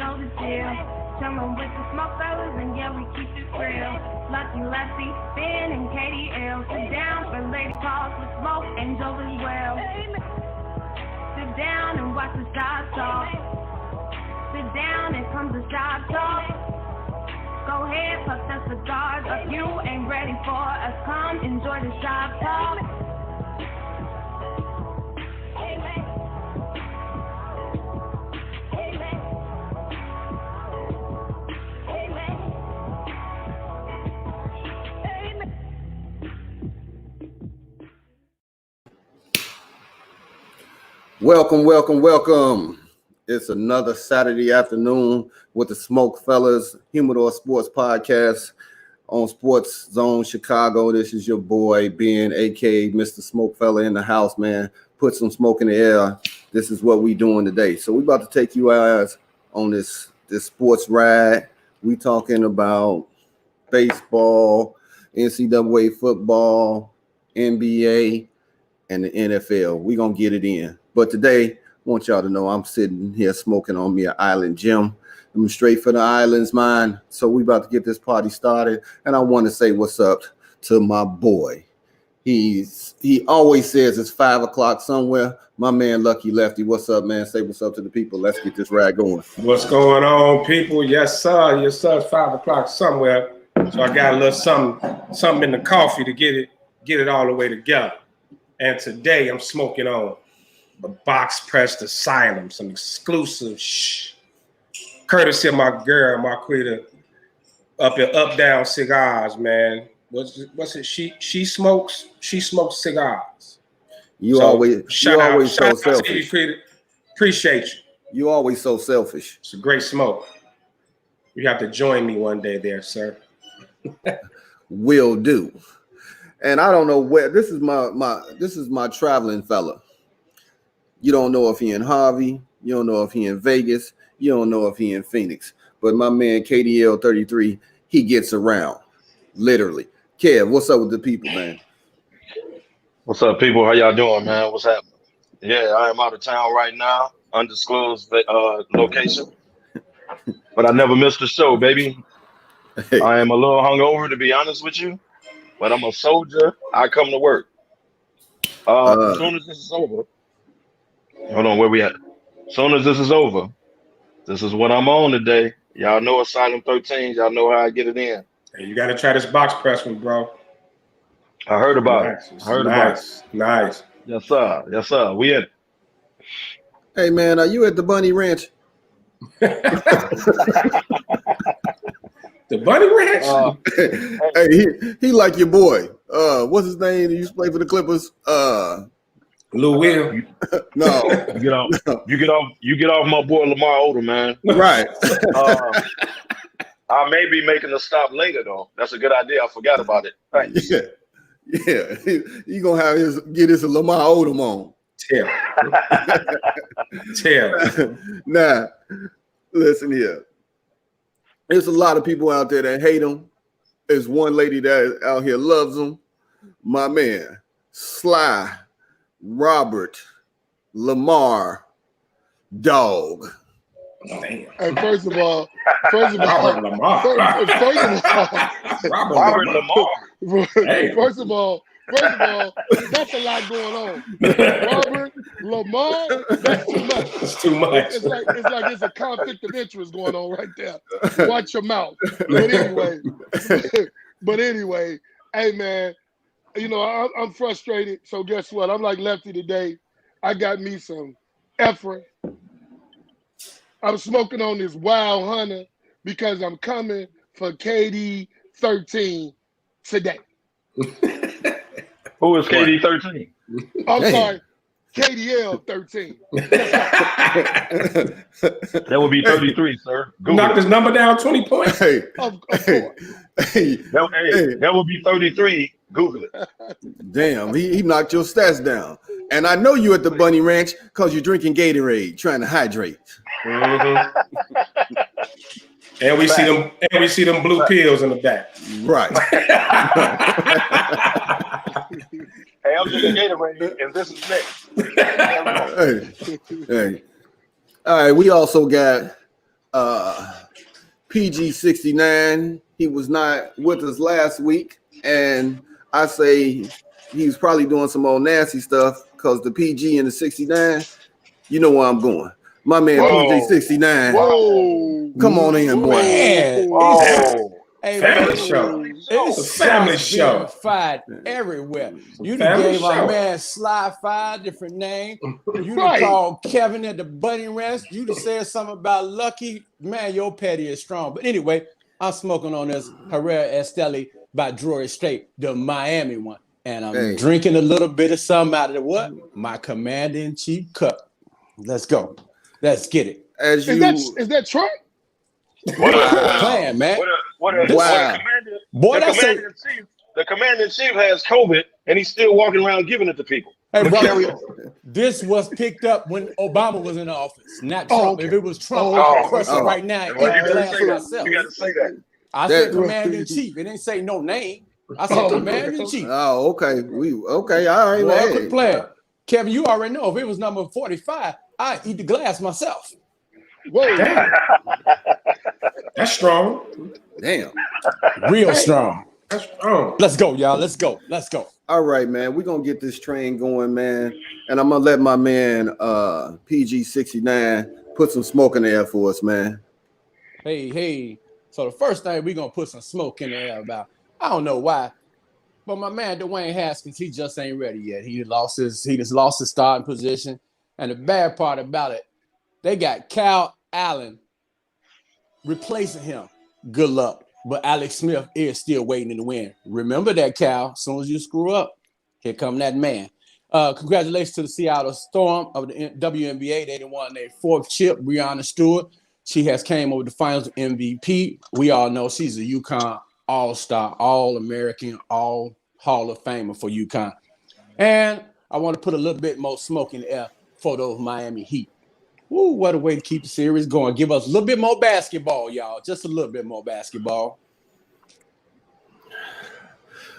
know the deal. Chillin' with the SmokeFellas, and yeah, we keep it real. Lucky Lefty, Ben, and KDL. Sit down for lady talk with Smoke and Joe as well. Sit down and watch the shop talk. Sit down and come to shop talk. Go ahead, puff the cigars up. You ain't ready for us. Come enjoy the shop talk. Welcome. It's another Saturday afternoon with the SmokeFellas Humidor Sports Podcast on SportsZone Chicago. This is your boy Ben, aka Mr. Smokefella in the house, man. Put some smoke in the air. This is what we doing today. So we about to take you guys on this sports ride. We talking about baseball, NCAA football, NBA, and the NFL. We gonna get it in. But today, I want y'all to know I'm sitting here smoking on me an Island Gem. I'm straight for the islands, man. So we about to get this party started. And I want to say what's up to my boy. He always says it's 5 o'clock somewhere. My man, Lucky Lefty. What's up, man? Say what's up to the people. Let's get this ride going. What's going on, people? Yes, sir. Yes, sir. It's 5 o'clock somewhere. So I got a little something in the coffee to get it all the way together. And today I'm smoking on the box pressed Asylum, some exclusive courtesy of my girl, Marquita, up at Up Down Cigars, man. What's it? She smokes cigars. You always so selfish. Appreciate you. You always so selfish. It's a great smoke. You have to join me one day there, sir. Will do. And I don't know where this is my traveling fella. You don't know if he in Harvey, you don't know if he in Vegas, you don't know if he in Phoenix. But my man KDL 33, he gets around. Literally. Kev, what's up with the people, man? What's up, people? How y'all doing, man? What's happening? Yeah, I am out of town right now, undisclosed location. But I never missed a show, baby. Hey. I am a little hungover, to be honest with you. But I'm a soldier. I come to work. As soon as this is over. Hold on, where we at? As soon as this is over, this is what I'm on today. Y'all know Asylum 13. Y'all know how I get it in. Hey, you got to try this box press one, bro. I heard about it. Nice. Yes, sir. Yes, sir. We in it. Hey, man, are you at the Bunny Ranch? The Bunny Ranch? Hey, he like your boy. What's his name? He used to play for the Clippers. Lou Will. No. You get off my boy Lamar Odom, man. Right. I may be making a stop later though. That's a good idea. I forgot about it. Thanks. Yeah. You gonna get his Lamar Odom on. Tell. Nah, listen here. There's a lot of people out there that hate him. There's one lady that out here loves him. My man, Sly Robert Lamar Dog. Hey, first of all, Robert Lamar. Robert Lamar. Hey. First of all, that's a lot going on. Robert Lamar, that's too much. It's too much. It's like it's a conflict of interest going on right there. Watch your mouth. But anyway, hey man, you know I'm frustrated. So guess what? I'm like Lefty today. I got me some effort. I'm smoking on this Wild Hunter because I'm coming for KD 13 today. Who is KD 13? I'm sorry, KDL 13. That would be 33, sir. Knock this number down 20 points. Hey, Of course. That would be 33. Google it. Damn, he knocked your stats down. And I know you at the Bunny Ranch because you're drinking Gatorade, trying to hydrate. Mm-hmm. And we see them blue pills in the back. Right. Hey, I'm drinking Gatorade, and this is next. Hey. All right, we also got PG69. He was not with us last week, and I say he's probably doing some old nasty stuff because the PG and the 69, you know where I'm going. My man PG69. Whoa. Come on in, boy. Man, hey, Family man, show. it's a family shots show. being fired everywhere. You done Family gave our show. man Sly 5 different names. You done Right. called Kevin at the bunny ranch. You done said something about Lucky. Man, your petty is strong. But anyway, I'm smoking on this Herrera Esteli by Drury Straight, the Miami one. And I'm drinking a little bit of something out of the what? My Commander-in-Chief cup. Let's go. Let's get it. Is that Trump? Playing, man. The commander-in-chief has COVID, and he's still walking around giving it to people. Hey, brother, this was picked up when Obama was in office, not Trump. If it was Trump, I'd crush it right now. You gotta say that. I said Commander-in-Chief. It didn't say no name. I said Commander-in-Chief. Oh, okay. All right, man. Quit playing. Kevin, you already know if it was number 45, I'd eat the glass myself. Whoa. That's strong. Damn. Real strong. That's strong. Let's go, y'all. Let's go. Let's go. All right, man. We're going to get this train going, man. And I'm going to let my man PG69 put some smoke in the air for us, man. Hey. So the first thing we're going to put some smoke in the air about, I don't know why, but my man Dwayne Haskins, he just ain't ready yet. He just lost his starting position. And the bad part about it, they got Cal Allen replacing him. Good luck. But Alex Smith is still waiting in the wind. Remember that, Cal. As soon as you screw up, here come that man. Congratulations to the Seattle Storm of the WNBA. They won their 4th chip. Breonna Stewart. She has came over the finals MVP. We all know she's a UConn All-Star, All-American, All Hall of Famer for UConn. And I want to put a little bit more smoke in the air for those Miami Heat. Woo, what a way to keep the series going. Give us a little bit more basketball, y'all. Just a little bit more basketball.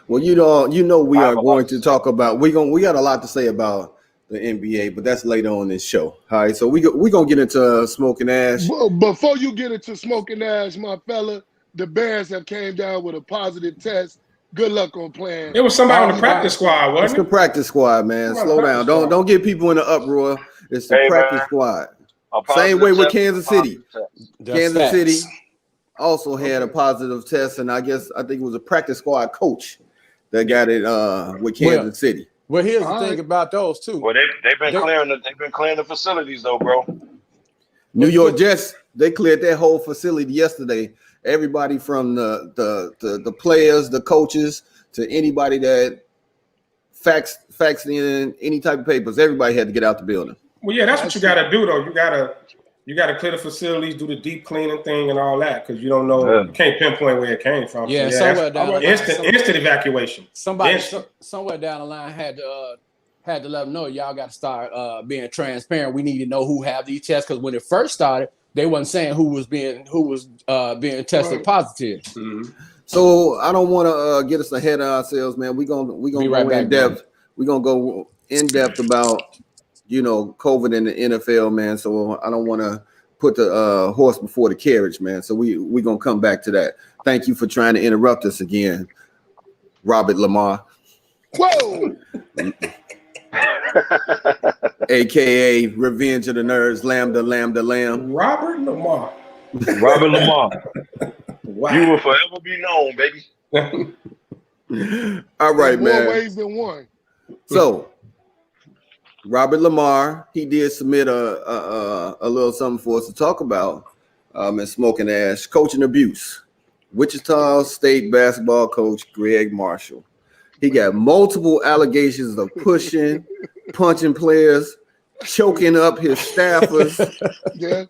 Well, you know we are going to talk about we got a lot to say about the NBA, but that's later on this show. All right, so we're going to get into Smoke and Ash. Well, before you get into Smoke and Ash, my fella, the Bears have came down with a positive test. Good luck on playing. It was somebody on the practice squad, wasn't it? It's the practice squad, man. Slow down. Don't get people in the uproar. It's the practice squad. Same way with Kansas City. Kansas City also had a positive test, and I think it was a practice squad coach that got it with Kansas City. Well, here's the thing about those two. Well, they've been clearing the facilities though, bro. New York Jets, they cleared that whole facility yesterday. Everybody from the players, the coaches, to anybody that faxed in any type of papers, everybody had to get out the building. Well, yeah, that's what you got to do, though. You got to clear the facilities, do the deep cleaning thing, and all that, because you don't know, you can't pinpoint where it came from. Yeah, so, somewhere down the line, instant evacuation. Somewhere down the line had to let them know y'all got to start being transparent. We need to know who have these tests, because when it first started, they wasn't saying who was being tested positive. Mm-hmm. So I don't want to get us ahead of ourselves, man. We're gonna go in depth. We're gonna go in depth about COVID in the NFL, man. So I don't want to put the horse before the carriage, man. So we're gonna come back to that. Thank you for trying to interrupt us again, Robert Lamar. Whoa. AKA Revenge of the Nerds, Lambda. Robert Lamar. Wow. You will forever be known, baby. All right, man. More ways than one. So Robert Lamar, he did submit a little something for us to talk about in Smoke and Ash, coaching abuse. Wichita State basketball coach Greg Marshall. He got multiple allegations of pushing, punching players, choking up his staffers. Yeah.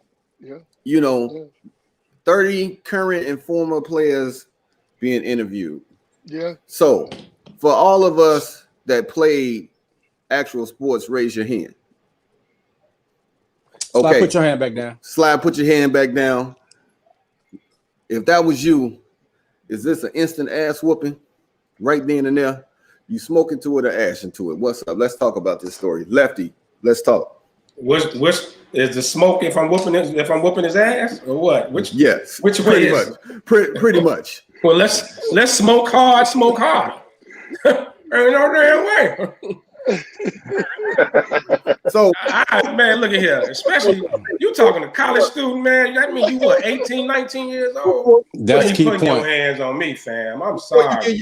30 current and former players being interviewed. Yeah. So for all of us that played actual sports, raise your hand. Okay. Slide, put your hand back down. Slide, put your hand back down. If that was you, is this an instant ass whooping right then and there? You smoking to it or ash into it? What's up? Let's talk about this story. Lefty, let's talk. What's Is the smoke if I'm whooping his ass or what? Which way pretty is much. Pretty much. Well, let's smoke hard. Ain't no damn way. So, man, look at here. Especially you talking to college student, man. That means you what, 18, 19 years old? That's key putting point. your hands on me, fam. I'm sorry.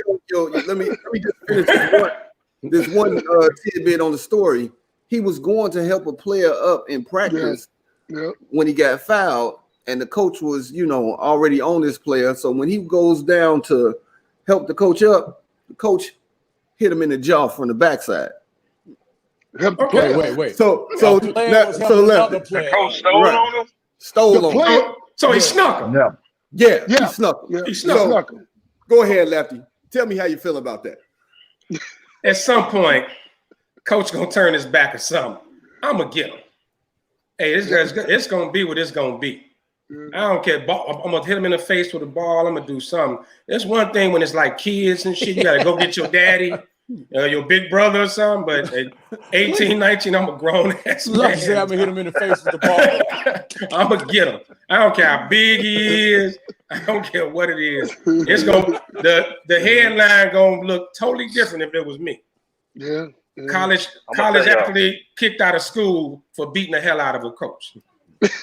Let me just finish this one tidbit on the story. He was going to help a player up in practice when he got fouled, and the coach was, already on this player. So when he goes down to help the coach up, the coach hit him in the jaw from the backside. Wait. So Lefty. The coach stole on him? Stole on him. So he snuck him. Yeah, he snuck him. Yeah, he snuck him. Go ahead, Lefty. Tell me how you feel about that. At some point, coach gonna turn his back or something. I'm gonna get him. Hey, it's gonna be what it's gonna be. I don't care. I'm gonna hit him in the face with a ball. I'm gonna do something. It's one thing when it's like kids and shit. You gotta go get your daddy, your big brother or something. But at 18, 19, I'm a grown ass man. I'm gonna hit him in the face with the ball. I'm gonna get him. I don't care how big he is. I don't care what it is. It's gonna the headline gonna look totally different if it was me. Yeah. College athlete kicked out of school for beating the hell out of a coach.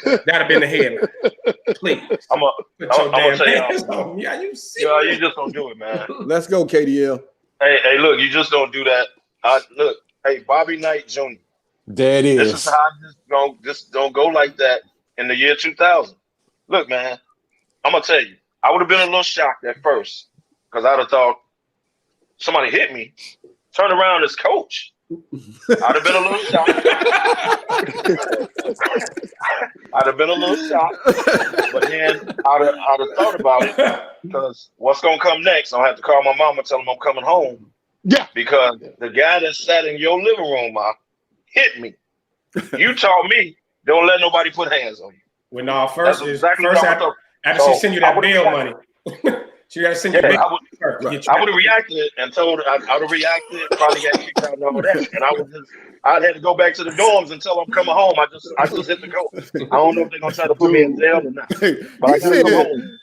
That'd have been the headline. Please. I'm gonna tell y'all. Yeah, you just don't do it, man. Let's go, KDL. Hey, look, you just don't do that. Look, hey, Bobby Knight Jr. There it is. This is how just don't go like that in the year 2000. Look, man, I'm gonna tell you, I would have been a little shocked at first because I'd have thought somebody hit me. Turn around as coach. I'd have been a little shocked. I'd have been a little shocked, but then I'd have thought about it because what's gonna come next? I'll have to call my mama and tell him I'm coming home. Yeah, because the guy that sat in your living room hit me. You taught me don't let nobody put hands on you. Well, no, first exactly after she send you that bail money. She got to send you bail money. I would have reacted and told her I would have reacted, probably got kicked out and all that. And I'd had to go back to the dorms and tell them I'm coming home. I just hit the coach. I don't know if they're gonna try to put me in jail or not. But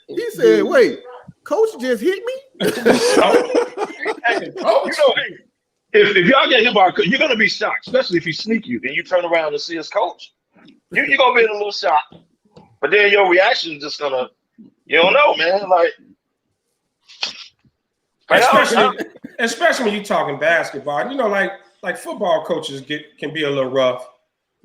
he said, wait, coach just hit me? If y'all get hit by a coach, you're gonna be shocked, especially if he sneak you and you turn around and see his coach. You're gonna be in a little shock. But then your reaction is just gonna, you don't know, man. Like especially when you're talking basketball, like football coaches can be a little rough.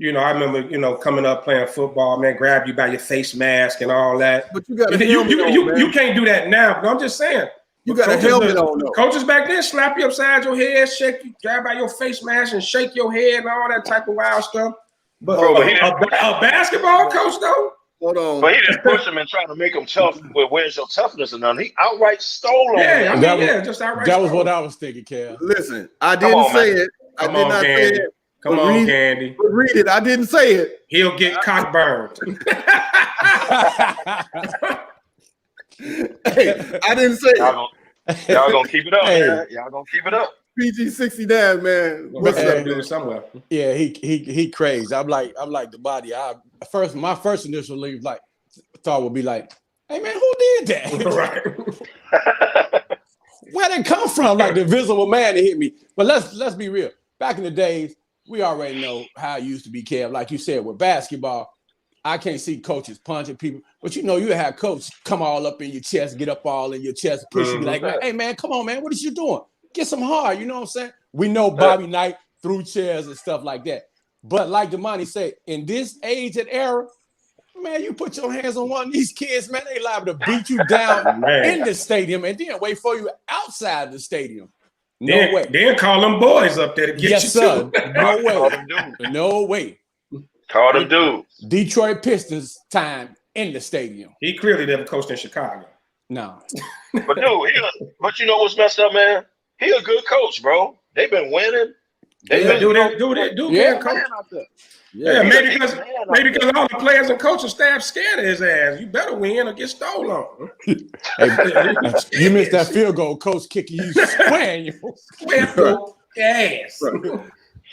I remember, coming up playing football, man, grab you by your face mask and all that. But you got you can't do that now. But I'm just saying. You got a helmet on, though. Coaches back then slap you upside your head, shake you, grab by your face mask and shake your head and all that type of wild stuff. But a basketball coach, though? Hold on. But he didn't push him and try to make him tough. Where's your toughness and nothing? He outright stole on him. Just outright. That was what I was thinking, Cal. Listen, I didn't say it. I did not say it. Come on, Candy. But read it. I didn't say it. He'll get cock burned. Hey, I didn't say it. Y'all gonna keep it up, man. Y'all gonna keep it up. PG 69, man. What's up, dude? Somewhere. Yeah, he crazy. I'm like the body. My first initial leave thought would be like, hey man, who did that? Right. Where did it come from? Like the invisible man that hit me. But let's be real. Back in the days, we already know how it used to be, Kev. Like you said, with basketball, I can't see coaches punching people, but you have coach come all up in your chest, get up all in your chest, push you like, hey man, come on, man, what is you doing? Get some hard, you know what I'm saying? We know Bobby Knight threw chairs and stuff like that. But like Damani said, in this age and era, man, you put your hands on one of these kids, man, they liable to beat you down in the stadium and then wait for you outside the stadium. No way. Then call them boys up there to get you sir. No way. No way. Call them dudes. Detroit Pistons time in the stadium. He clearly never coached in Chicago. No. But dude, but you know what's messed up, man? He a good coach, bro. They've been winning. Do coach out there. Yeah, maybe because all the players and coaching staff scared of his ass. You better win or get stolen. Hey, you missed that field goal, coach kicking you, squaring you. Square your ass.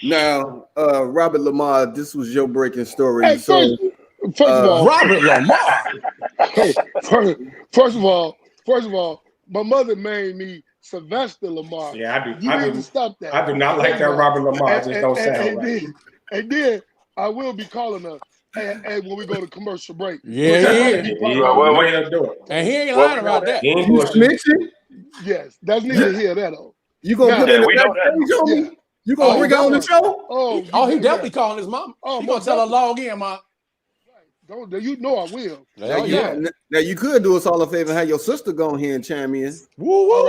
Now, Robert Lamar, this was your breaking story. Hey, So, first of all, Robert Lamar. hey, first of all, my mother named me Sylvester Lamar. Yeah, I do. You need to stop that. I do not like that Robert Lamar. It just don't sound right. And then I will be calling her and when we go to commercial break. Yeah, And he ain't lying about that. He ain't bullshit. Yes, that's neither here nor there though. You gonna put in we know that. the page on me? You gonna bring her on the show? Oh, He definitely calling his mom. Oh, He gonna tell her log in, mom. Don't you know I will. Now you could do us all a favor and have your sister go in here and chime in. Woo, All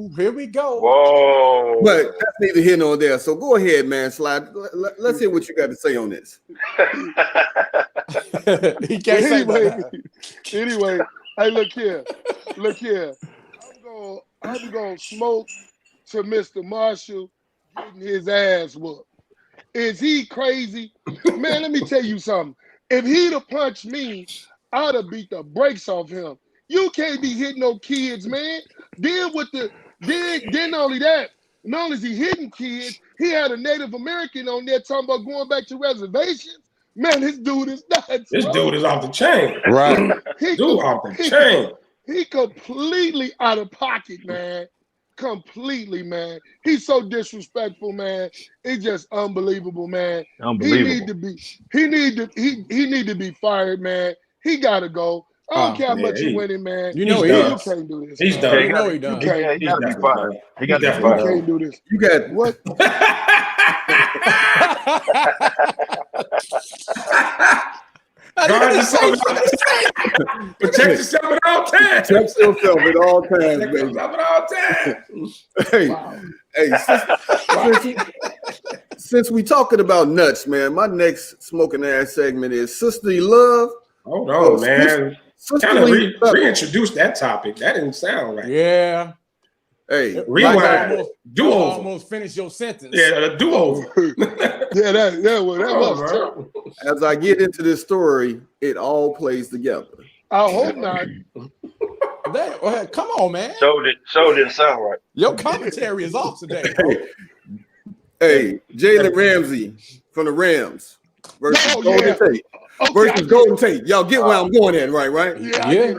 right, here we go. Whoa. But that's neither here nor there. So go ahead, man, Slide. Let's hear what you got to say on this. He can't say that. Anyway, hey, look here. I'm gonna smoke to Mr. Marshall getting his ass whooped. Is he crazy? Man, let me tell you something. If he'd have punched me, I'd have beat the brakes off him. You can't be hitting no kids, man. Then not only that, not only is he hitting kids, he had a Native American on there talking about going back to reservations. Man, this dude is nuts. This dude is off the chain. Right. Off the chain. He completely out of pocket, man. Completely, man. He's so disrespectful, man. It's just unbelievable, man. Unbelievable. He need to be fired, man. He gotta go. I don't care how much you winning, man. You know you is. can't do this. He's man. done. You know he done. He got to be fired. He got to be You fired. can't do this. You got What? Guard yourself. Protect yourself at all times. Protect yourself at all times, Protect baby. yourself at all times. Hey, Wow. since we talking about nuts, man, my next smoking ass segment is Sisterly Love. Hold on, man. Kind of Sisterly Love. reintroduce that topic. That didn't sound right. Yeah. Hey, Rewind. Do over. Almost finish your sentence. Yeah, a do over. that was terrible. as I get into this story, it all plays together. I hope not. Come on, man. Show didn't sound right. Your commentary is off today. Hey, Jalen Ramsey from the Rams versus Oh, Golden yeah. Tate. Okay, Versus Golden Tate. Y'all get where I'm going at, right? Yeah.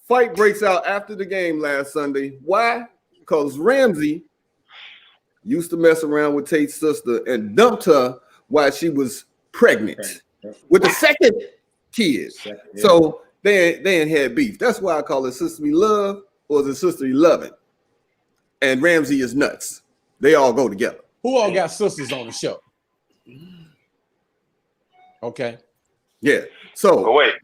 Fight breaks out after the game last Sunday. Why? Because Ramsey used to mess around with Tate's sister and dumped her while she was pregnant with the second kid. So they ain't had beef. That's why I call it Sisterly Love or is it Sisterly Loving? And Ramsey is nuts. They all go together. Who all got sisters on the show? Okay. Yeah. So But wait.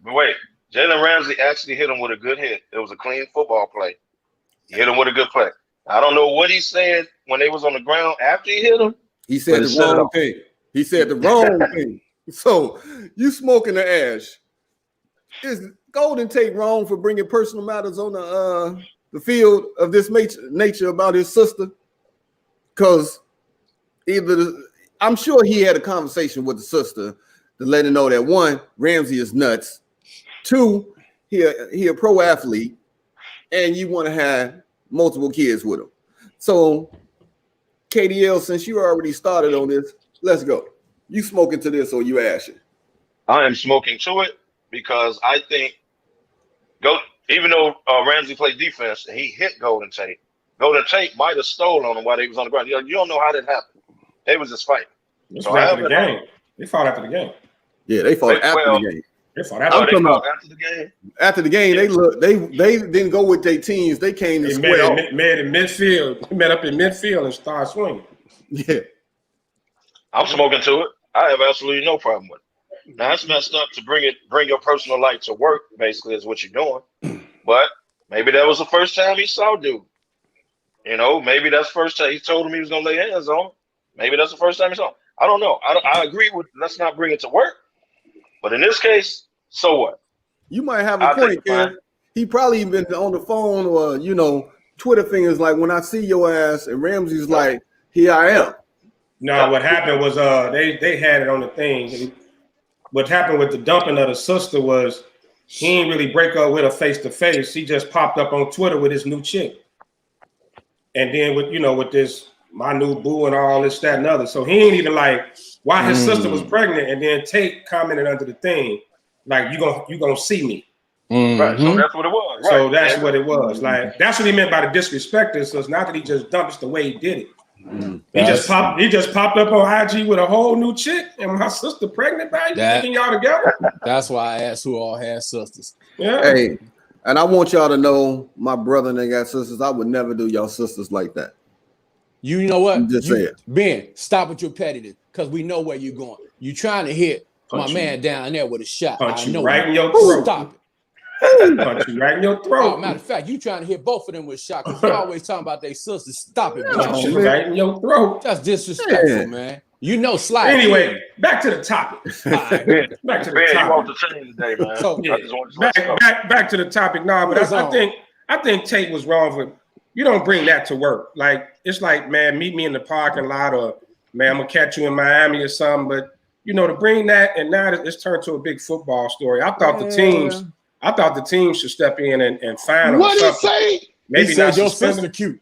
Jalen Ramsey actually hit him with a good hit. It was a clean football play. He hit him with a good play. I don't know what he said when they was on the ground after he hit him. he said the wrong thing. He said the wrong thing. So you smoking the ash. Is Golden Tate wrong for bringing personal matters on the field of this nature about his sister? Because I'm sure he had a conversation with the sister to let her know that one, Ramsey is nuts. Two, he a pro athlete, and you want to have multiple kids with him. So, KDL, since you already started on this, let's go. You smoking to this or you ashing? I am smoking to it because I think even though Ramsey played defense and he hit Golden Tate might have stolen on him while they was on the ground. You don't know how that happened. They was just fighting. So after the game. They fought after the game. Yeah, they fought after the game. They fought after the game. After the game, they didn't go with their teams. They came to square off. Met in midfield. They met up in midfield and started swinging. Yeah. I'm smoking to it. I have absolutely no problem with it. Now it's messed up to bring your personal life to work, basically, is what you're doing. But maybe that was the first time he saw dude. You know, maybe that's the first time he told him he was gonna lay hands on him. Maybe that's the first time he saw him. I don't know. I agree with let's not bring it to work. But in this case, so what? You might have a point, Ken. He probably been on the phone or Twitter fingers like when I see your ass, and Ramsey's like, here I am. No, what happened was they had it on the thing. What happened with the dumping of the sister was he didn't really break up with her face to face. He just popped up on Twitter with his new chick. And then with this my new boo and all this, that, and other. So he ain't even like why his sister was pregnant, and then Tate commented under the thing, like, you gonna see me. Right. So that's what it was. Right. So that's what it was. Like, that's what he meant by the disrespecting. So it's not that he just dumped, it's the way he did it. He just popped up on IG with a whole new chick, and my sister pregnant by you, thinking y'all together. That's why I asked who all had sisters. Yeah. Hey, and I want y'all to know, my brother and they got sisters. I would never do y'all sisters like that. You know what? Just say it. Ben, stop with your pettiness, because we know where you're going. You trying to hit my man down there with a shot. Punch I know you right in your throat. Stop it. Punch you right in your throat. Matter of fact, you trying to hit both of them with shot, because you always talking about their sisters. Stop it, Punch man. you right in your throat. That's disrespectful, man. You know, slide. Anyway, back to the topic. Ben, Back to the Ben, you topic. want to change today, man. So, Yeah. I just want to let you know. Back to the topic. No, but I think Tate was wrong for, you don't bring that to work. Like, it's like, man, meet me in the parking lot, or man, I'm gonna catch you in Miami or something. But you know, to bring that, and now it's turned to a big football story. I thought the teams should step in and fine them. What did he say? Maybe he said not your suspend sister them. cute.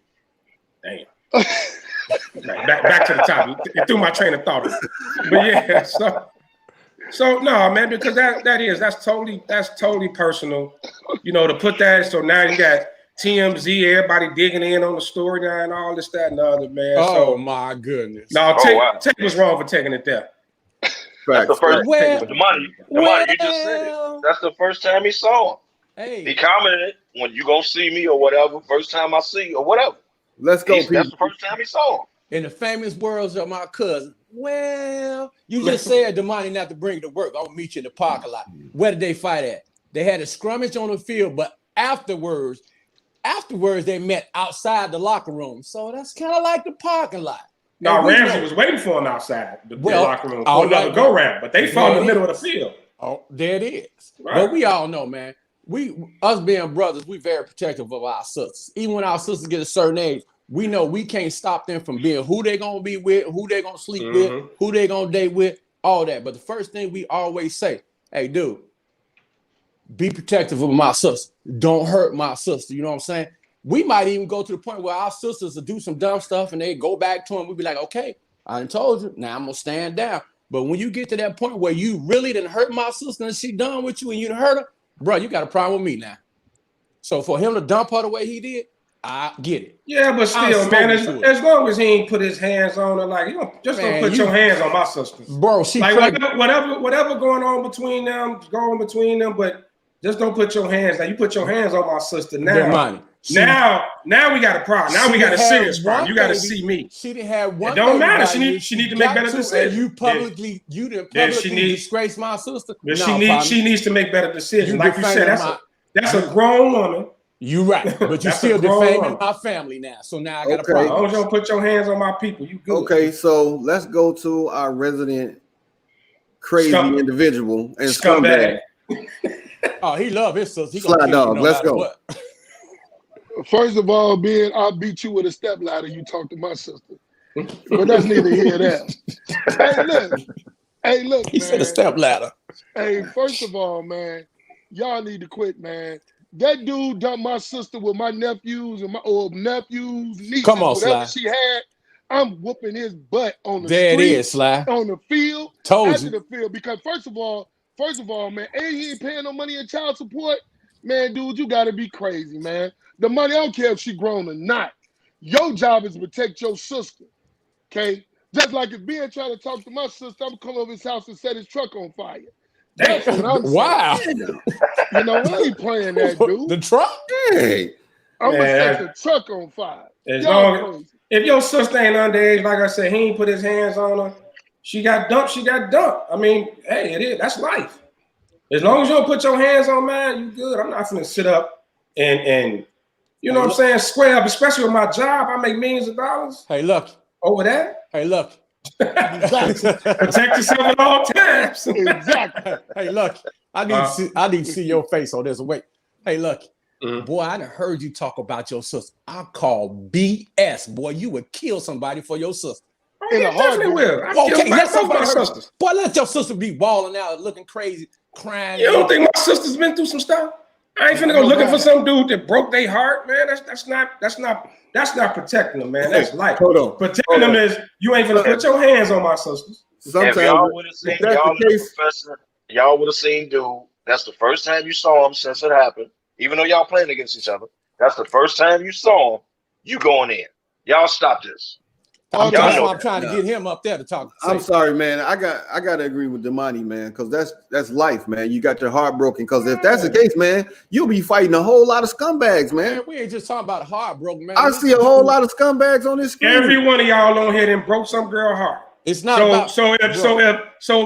Damn. back to the topic. It threw my train of thought. But yeah, so no, man, because that's totally personal. You know, to put that. So now you got TMZ, everybody digging in on the story now and all this, that, and the other, man. Oh my goodness. No, Tate was wrong for taking it there. That's the first Well, the money, you just said it. That's the first time he saw him. Hey, He commented, when you gonna see me or whatever, first time I see you or whatever. Let's go, people. That's the first time he saw him. in the famous words of my cousin, well, you just said Damani not to bring to work. I'll meet you in the parking lot. Where did they fight at? They had a scrummage on the field, but afterwards they met outside the locker room. So that's kind of like the parking lot. No, Ramsey was waiting for him outside the locker room for another go round, but they fought in the middle of the field. Oh, there it is. Right. But we all know, man. Us being brothers, we very protective of our sisters. Even when our sisters get a certain age, we know we can't stop them from being who they gonna be with, who they gonna sleep with, who they gonna date with, all that. But the first thing we always say, hey, dude, be protective of my sister. Don't hurt my sister. You know what I'm saying? We might even go to the point where our sisters will do some dumb stuff and they go back to them. We'll be like, okay, I done told you. Now I'm gonna stand down. But when you get to that point where you really done hurt my sister and she done with you and you done hurt her, bro, you got a problem with me now. So for him to dump her the way he did, I get it. Yeah, but still, man, as long as he ain't put his hands on her, like, don't put your hands on my sister. Bro, she like whatever going on between them, but just don't put your hands. Now you put your hands on my sister now. Now we got a problem. Now we got a serious problem. You got to see me. She didn't have one. It don't matter. She need to make better decisions. You didn't publicly disgrace my sister. She needs to make better decisions. Like you said, that's a grown woman. You right, but you still defaming my family now. So now I got a problem. As long as you don't put your hands on my people, you good. Okay, so let's go to our resident crazy individual and scumbag. Oh, he love his sister. He Slide dog. Let's go. What. First of all, Ben, I'll beat you with a step ladder. You talk to my sister, but that's neither here nor there. Hey, look. He said a step ladder. Hey, first of all, man, y'all need to quit, man. That dude dumped my sister with my nephews and my nieces. Come on, whatever Sly. she had. I'm whooping his butt on the there street. It is, Sly. On the field. Told after you. the field. Because first of all, man, he ain't paying no money in child support. Man, dude, you gotta be crazy, man. The money, I don't care if she grown or not. Your job is to protect your sister. Okay? Just like if Ben trying to talk to my sister, I'm gonna come over his house and set his truck on fire. That's what I'm saying. Wow. You know, I ain't playing that, dude. The truck? Hey. I'm gonna set the truck on fire. If your sister ain't underage, like I said, he ain't put his hands on her. She got dumped. I mean, hey, it is. That's life. As long as you don't put your hands on mine, you good. I'm not gonna sit up and you know what I'm saying, square up, especially with my job. I make millions of dollars. Hey, look. Over that? Hey, look. Exactly. Protect yourself at all times. Exactly. Hey, look. I need to see your face on this. Wait. Hey, look. Boy, I done heard you talk about your sister. I call BS. Boy, you would kill somebody for your sister. In a heartbeat. Will. Okay, let somebody sisters. Boy, let your sister be balling out, looking crazy, crying. You don't think my sister's been through some stuff? I ain't finna go looking for some dude that broke their heart, man. That's not protecting them, man. That's life. Hold on. Protecting them is you ain't finna put your hands on my sisters. Sometimes if y'all would have seen y'all in the profession, y'all would have seen dude. That's the first time you saw him since it happened. Even though y'all playing against each other, that's the first time you saw him. You going in. Y'all stop this. I'm trying to get him up there to talk. I'm sorry, man. I got to agree with Damani, man, because that's life, man. You got your heart broken. Because if that's the case, man, you'll be fighting a whole lot of scumbags, man. We ain't just talking about heartbroken, man. I see a whole lot of scumbags on this screen. Every one of y'all on here done broke some girl heart. It's not so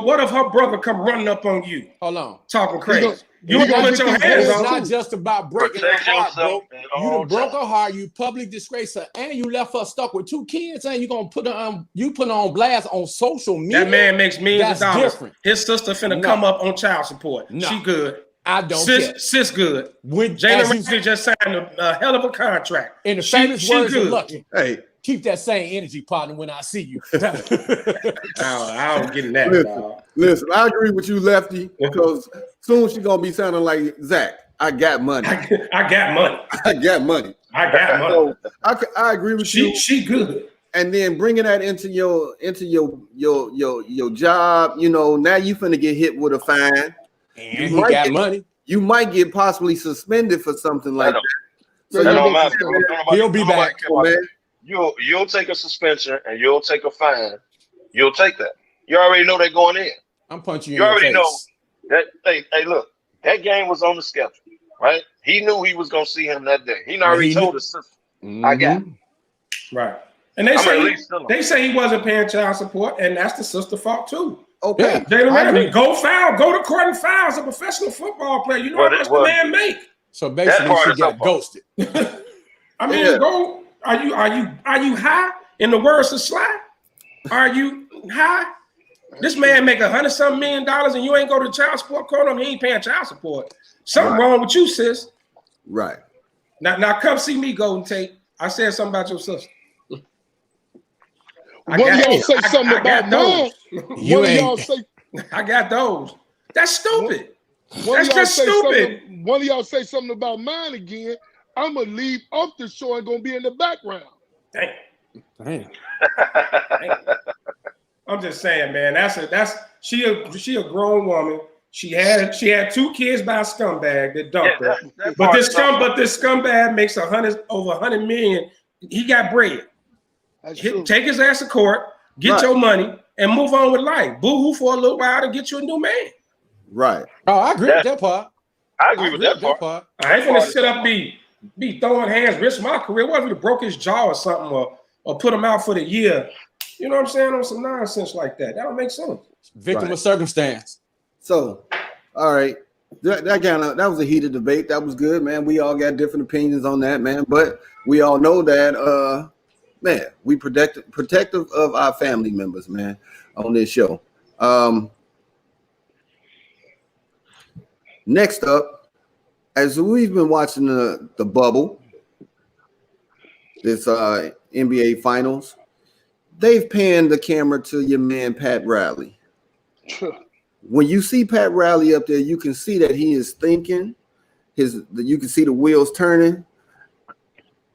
what if her brother come running up on you? Hold on. Talking crazy. You put your hands It's on. not just about breaking her heart, bro. You done broke her heart, you public disgrace her, and you left her stuck with 2 kids, and you gonna put her on blast on social media. That man makes millions of dollars. Different. His sister finna come up on child support. No. She good. I don't care. Sis good. When Jalen Ramsey just signed a hell of a contract. In the famous words of Lucky, hey, keep that same energy, partner, when I see you. I don't get in that. Listen, I agree with you, Lefty, because soon she's gonna be sounding like Zach. I got money. I got money. I got money. I got money. So I agree with you. She good. And then bringing that into your job, you know, now you finna get hit with a fine. And he got money. You might get possibly suspended for something like that. So that don't matter. He'll be back. You'll take a suspension and you'll take a fine. You'll take that. You already know they're going in. I'm punching you. You already know that. Hey, look, that game was on the schedule, right? He knew he was gonna see him that day. He already told his sister, I got him. Right. And they say he wasn't paying child support, and that's the sister fault too. Okay. Jalen Ramsey, go to court and foul as a professional football player. You know how much the man make. So basically, she got ghosted. I mean, go. Are you high? In the words of Sly, are you high? This man make $100-something million and you ain't go to child support court on him. He ain't paying child support. Something wrong with you, sis. Right. Now come see me, Golden Tate. I said something about your sister. One of y'all say something about mine. One of y'all say I got those. That's stupid. That's just stupid. One of y'all say something about mine again. I'm gonna leave off the show and gonna be in the background. Damn. I'm just saying, man. She a grown woman. She had 2 kids by a scumbag that dumped her. But this scumbag makes over 100 million. He got bread. Take his ass to court, get your money, and move on with life. Boo-hoo for a little while to get you a new man. Right. Oh, I agree with that part. I agree with that part. I ain't gonna sit up be throwing hands, risk my career. What if he broke his jaw or something, or put him out for the year? You know what I'm saying? On some nonsense like that. That don't make sense. Victim of circumstance. So, all right. That was a heated debate. That was good, man. We all got different opinions on that, man. But we all know that man, we protective of our family members, man, on this show. Next up, as we've been watching the bubble, this NBA Finals, they've panned the camera to your man Pat Riley. When you see Pat Riley up there, you can see that he is thinking. You can see the wheels turning.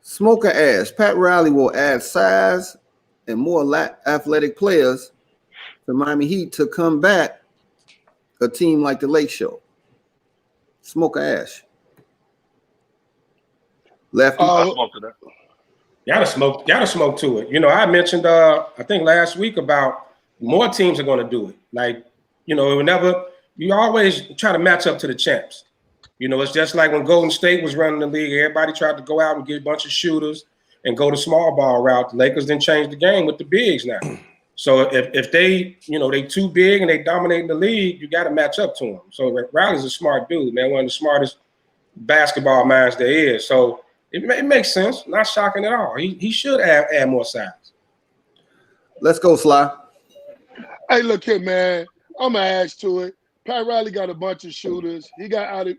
Smoke or ash, Pat Riley will add size and more athletic players to Miami Heat to combat a team like the Lake Show. Smoke or ash. Lefty. Gotta smoke to it. You know, I mentioned I think last week about more teams are gonna do it. Like, you know, you always try to match up to the champs. You know, it's just like when Golden State was running the league, everybody tried to go out and get a bunch of shooters and go the small ball route. The Lakers didn't change the game with the bigs now. So if they, you know, they too big and they dominate the league, you got to match up to them. So Riley's a smart dude, man, one of the smartest basketball minds there is. So it makes sense. Not shocking at all. He should add more size. Let's go, Sly. Hey, look here, man. I'm gonna add to it. Pat Riley got a bunch of shooters. He got out of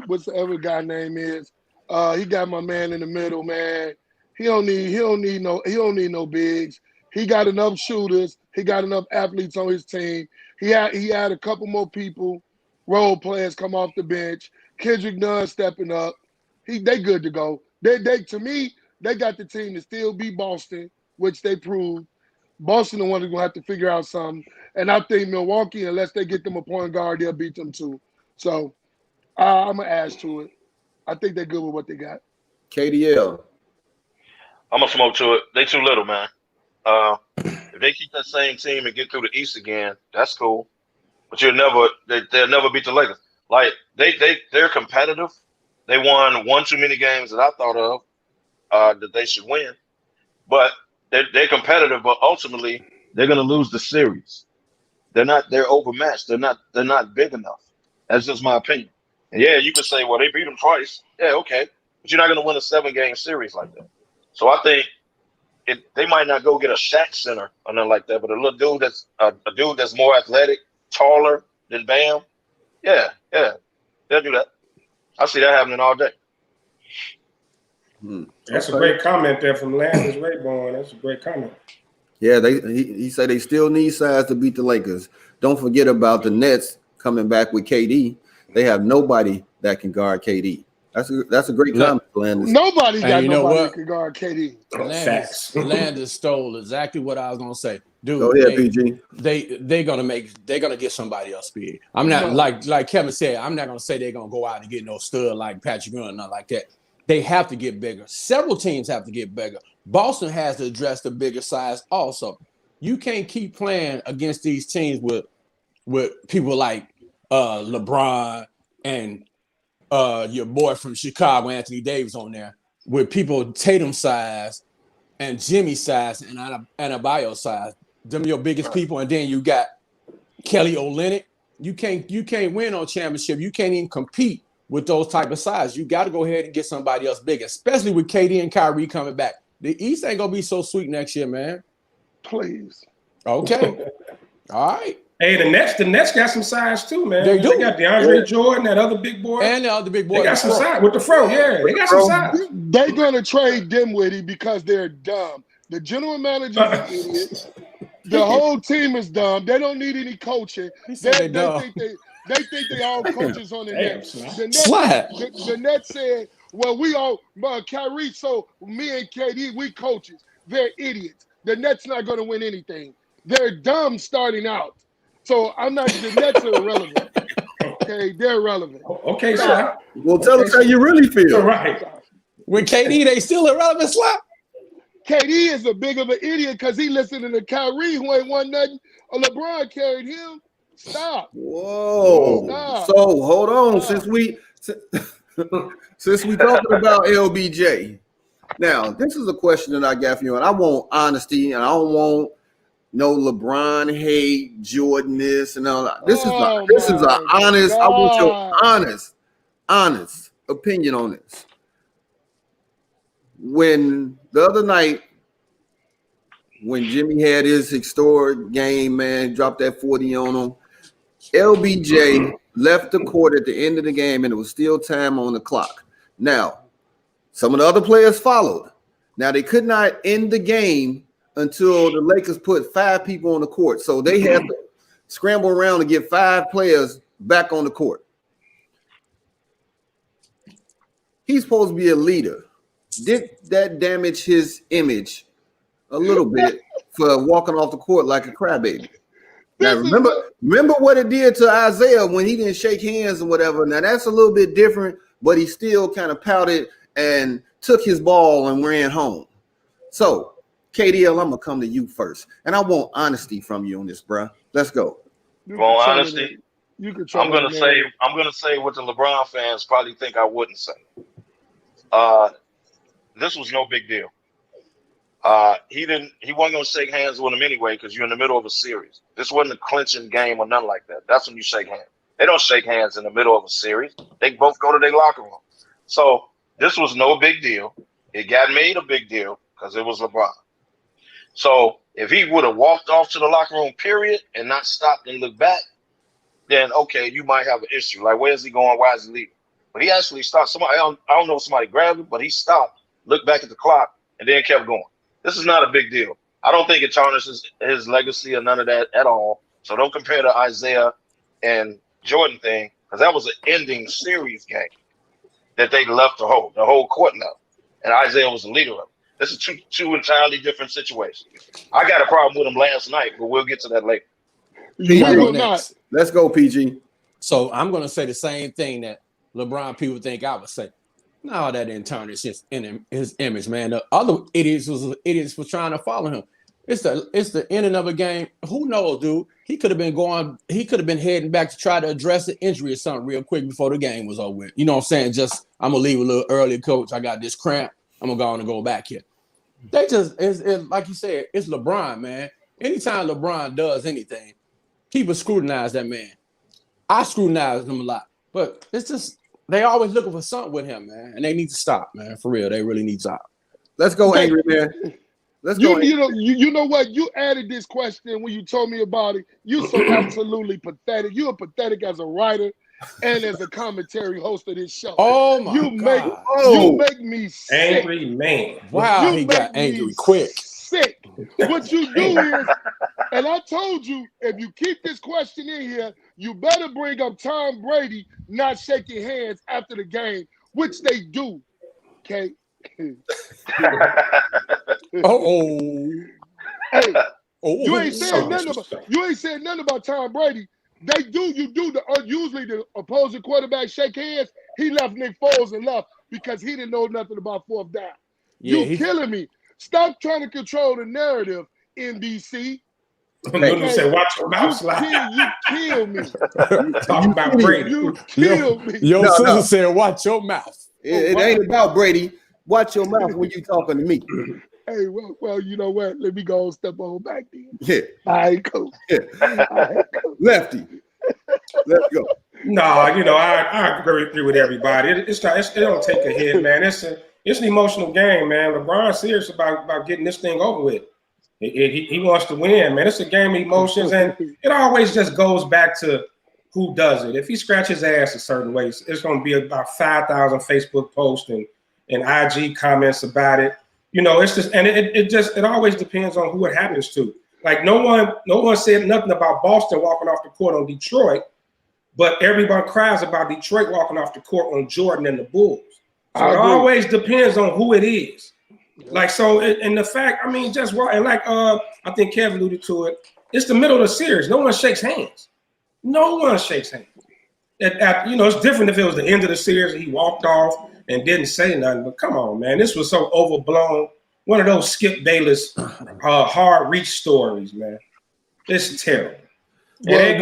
what's the other guy name is. He got my man in the middle, man. He don't need no bigs. He got enough shooters. He got enough athletes on his team. He had a couple more people, role players come off the bench. Kendrick Nunn stepping up. They good to go. They to me, they got the team to still beat Boston, which they proved. Boston the one that's gonna have to figure out something. And I think Milwaukee, unless they get them a point guard, they'll beat them too. So I'm gonna add to it. I think they're good with what they got. KDL. I'm gonna smoke to it. They too little, man. If they keep that same team and get through the East again, that's cool. But they'll never beat the Lakers. Like they're competitive. They won one too many games that I thought of that they should win. But they're competitive, but ultimately they're gonna lose the series. They're overmatched. They're not big enough. That's just my opinion. And yeah, you could say, well, they beat them twice. Yeah, okay. But you're not gonna win a 7-game series like that. So I think they might not go get a Shaq center or nothing like that, but a little dude that's a dude that's more athletic, taller than Bam. Yeah, they'll do that. I see that happening all day. That's a great comment there from Landis Rayborn. That's a great comment. Yeah, he said they still need size to beat the Lakers. Don't forget about the Nets coming back with KD. They have nobody that can guard KD. That's a great comment, Landis. Nobody got nobody that can guard KD. Landis stole exactly what I was gonna say. Dude, go ahead, PG. They're gonna get somebody else big. I'm not like Kevin said, I'm not gonna say they're gonna go out and get no stud like Patrick Ewing, nothing like that. They have to get bigger. Several teams have to get bigger. Boston has to address the bigger size also. You can't keep playing against these teams with people like LeBron and your boy from Chicago, Anthony Davis, on there, with people Tatum size and Jimmy size and Adebayo size. Them your biggest people, and then you got Kelly Olynyk. You can't win on championship. You can't even compete with those type of size. You got to go ahead and get somebody else big, especially with KD and Kyrie coming back. The East ain't gonna be so sweet next year, man. Please. Okay. All right. Hey, the Nets got some size too, man. They do. They got DeAndre Jordan, that other big boy. And the other big boy. They got some size with the fro. Yeah, they got some size. They're gonna trade Dimwitty because they're dumb. The general manager is an idiot. The whole team is dumb. They don't need any coaching. They think they all coaches on the Nets. The Nets said, well, we all Kyrie, so me and KD, we coaches. They're idiots. The Nets not gonna win anything. They're dumb starting out. So the Nets are irrelevant. Okay, they're irrelevant. Okay, Slap. Well, tell us how you really feel. All right. With KD, they still irrelevant, Slap? KD is a big of an idiot because he listening to Kyrie, who ain't won nothing. LeBron carried him. Stop. Whoa. Stop. So hold on. Since we talking about LBJ, now this is a question that I got for you, and I want honesty, and I don't want no LeBron hate, Jordan this and all that. This is an honest. God. I want your honest opinion on this. When the other night, when Jimmy had his historic game, man, dropped that 40 on him, LBJ left the court at the end of the game, and it was still time on the clock. Now, some of the other players followed. Now, they could not end the game until the Lakers put 5 people on the court. So they had to scramble around to get 5 players back on the court. He's supposed to be a leader. Did that damage his image a little bit for walking off the court like a crybaby? Now, remember what it did to Isaiah when he didn't shake hands and whatever. Now, that's a little bit different, but he still kind of pouted and took his ball and ran home. So, KDL, I'm going to come to you first. And I want honesty from you on this, bro. Let's go. Well, honesty, I'm going to say what the LeBron fans probably think I wouldn't say. This was no big deal. He wasn't going to shake hands with him anyway because you're in the middle of a series. This wasn't a clinching game or nothing like that. That's when you shake hands. They don't shake hands in the middle of a series. They both go to their locker room. So this was no big deal. It got made a big deal because it was LeBron. So if he would have walked off to the locker room, period, and not stopped and looked back, then okay, you might have an issue. Like, where's he going? Why is he leaving? But he actually stopped. I don't know if somebody grabbed him, but he stopped, looked back at the clock, and then kept going. This is not a big deal. I don't think it tarnishes his legacy or none of that at all. So don't compare the Isaiah and Jordan thing. because that was an ending series game that they left the whole court left, and Isaiah was the leader of it. This is two entirely different situations. I got a problem with him last night, but we'll get to that later. You will not. Let's go, PG. So I'm going to say the same thing that LeBron people think I would say. No, that didn't tarnish his image, man. The other idiots was trying to follow him. It's the ending of a game. Who knows, dude? He could have been heading back to try to address an injury or something real quick before the game was over with. You know what I'm saying? Just, I'm going to leave a little early, coach. I got this cramp. I'm going to go on and go back here. They just, it's like you said, it's LeBron, man. Anytime LeBron does anything, people scrutinize that man. I scrutinize him a lot. But it's just, they always looking for something with him, man. And they need to stop, man. For real. They really need to stop. Let's go, Angry Man. Let's go. You know what? You added this question when you told me about it. You're so absolutely pathetic. You are pathetic as a writer and as a commentary host of this show. Oh my God. You make me sick. Angry man. Wow, he got angry quick. Sick. What you do is, and I told you, if you keep this question in here, you better bring up Tom Brady not shaking hands after the game, which they do. Okay. Hey, you ain't saying nothing about Tom Brady. They do. You do. Usually the opposing quarterback shake hands. He left Nick Foles and left because he didn't know nothing about fourth down. Yeah, you killing me. Stop trying to control the narrative, NBC. Okay. Say, watch your mouth slide. You kill me. Talking about Brady. You kill me. Your sister said, watch your mouth. It ain't about Brady. Watch your mouth when you talking to me. Hey, well, you know what? Let me go and step on back then. Yeah. All right, cool. Yeah. Lefty. Let's go. No, I agree with everybody. It don't take a hit, man. It's an emotional game, man. LeBron's serious about getting this thing over with. He wants to win, man. It's a game of emotions, and it always just goes back to who does it. If he scratches his ass a certain way, it's going to be about 5,000 Facebook posts and IG comments about it. It's just, and it always depends on who it happens to. Like no one said nothing about Boston walking off the court on Detroit, but everyone cries about Detroit walking off the court on Jordan and the Bulls. So it always depends on who it is. Like, so, and the fact, just what, and like, I think Kev alluded to it, it's the middle of the series. No one shakes hands. No one shakes hands. It's different if it was the end of the series and he walked off and didn't say nothing, but come on, man, this was so overblown. One of those Skip Bayless hard reach stories, man. It's terrible. It ain't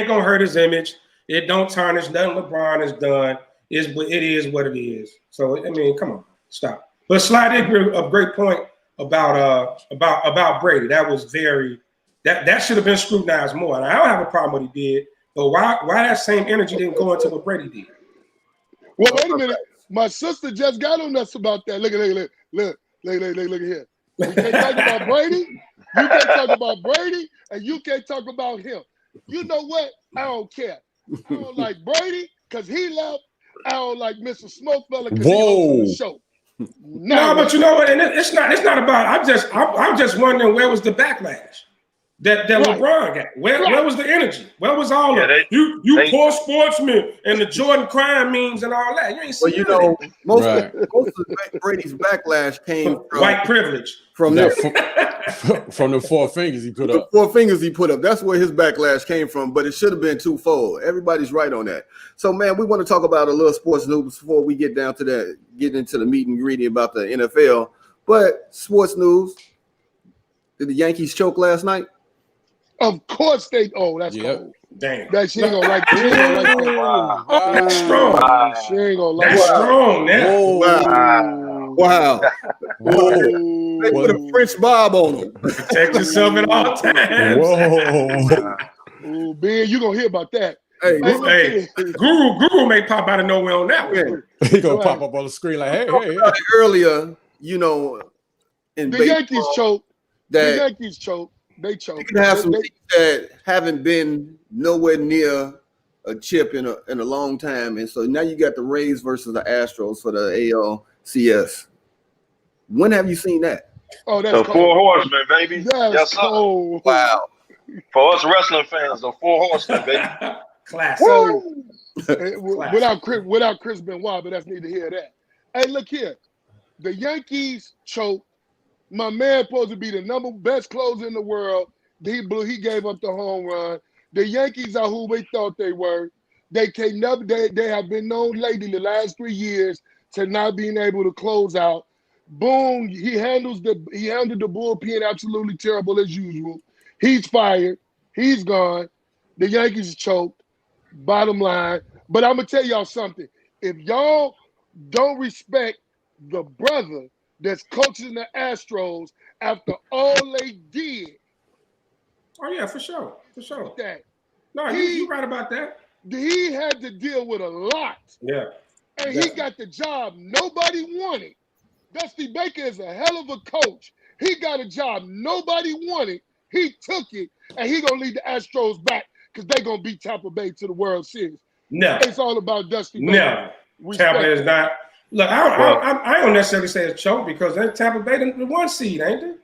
gonna hurt his image. It don't tarnish nothing LeBron has done. It is what it is. So come on, stop. But Slide did a great point about Brady. That was that should have been scrutinized more. And I don't have a problem with what he did, but why that same energy didn't go into what Brady did? Well, wait a minute. My sister just got on us about that. Look here. You can't talk about Brady. You can't talk about Brady, and you can't talk about him. You know what? I don't care. I don't like Brady because he left. I don't like Mr. Smokefella because he hosted the show. No, but you know what? And it's not about. I'm just wondering where was the backlash that right. LeBron got? Where was the energy? Where was all of it? You poor sportsman and the Jordan crime memes and all that. You ain't seen most of Brady's backlash came from white privilege. From the four fingers he put up. The 4 fingers he put up. That's where his backlash came from, but it should have been twofold. Everybody's right on that. So, man, we want to talk about a little sports news before we get into the meat and greedy about the NFL. But sports news, did the Yankees choke last night? Of course they. Oh, that's cold. Damn. That she ain't gonna like. She ain't gonna like that. Wow. That's strong. She ain't gonna like that. That's strong, man. Wow. They put a French Bob on them. Protect yourself at all times. Whoa. Oh, Ben, you gonna hear about that. Hey, Guru may pop out of nowhere on that one. He gonna pop up on the screen like, hey. Earlier, in the Yankees choke. The Yankees choke. They choke. You can have some teams that haven't been nowhere near a chip in a long time, and so now you got the Rays versus the Astros for the ALCS. When have you seen that? Oh, that's the cold. Four Horsemen, baby. That's cold. Wow. For us wrestling fans, the Four Horsemen, baby. Classic. So, without Chris Benoit, but that's neither here nor there. Hey, look here. The Yankees choked. My man supposed to be the best closer in the world. He gave up the home run. The Yankees are who we thought they were. They have been known lately the last 3 years to not being able to close out. Boom, he handled the bullpen absolutely terrible as usual. He's fired. He's gone. The Yankees choked. Bottom line. But I'm gonna tell y'all something. If y'all don't respect the brother that's coaching the Astros after all they did. Oh yeah, for sure. That No, you're right about that. He had to deal with a lot. Yeah. And he got the job nobody wanted. Dusty Baker is a hell of a coach. He got a job nobody wanted. He took it, and he gonna lead the Astros back because they gonna beat Tampa Bay to the World Series. No. It's all about Dusty Baker. No. Tampa is not. Look, I don't necessarily say it's choke because Tampa Bay the 1 seed, ain't they?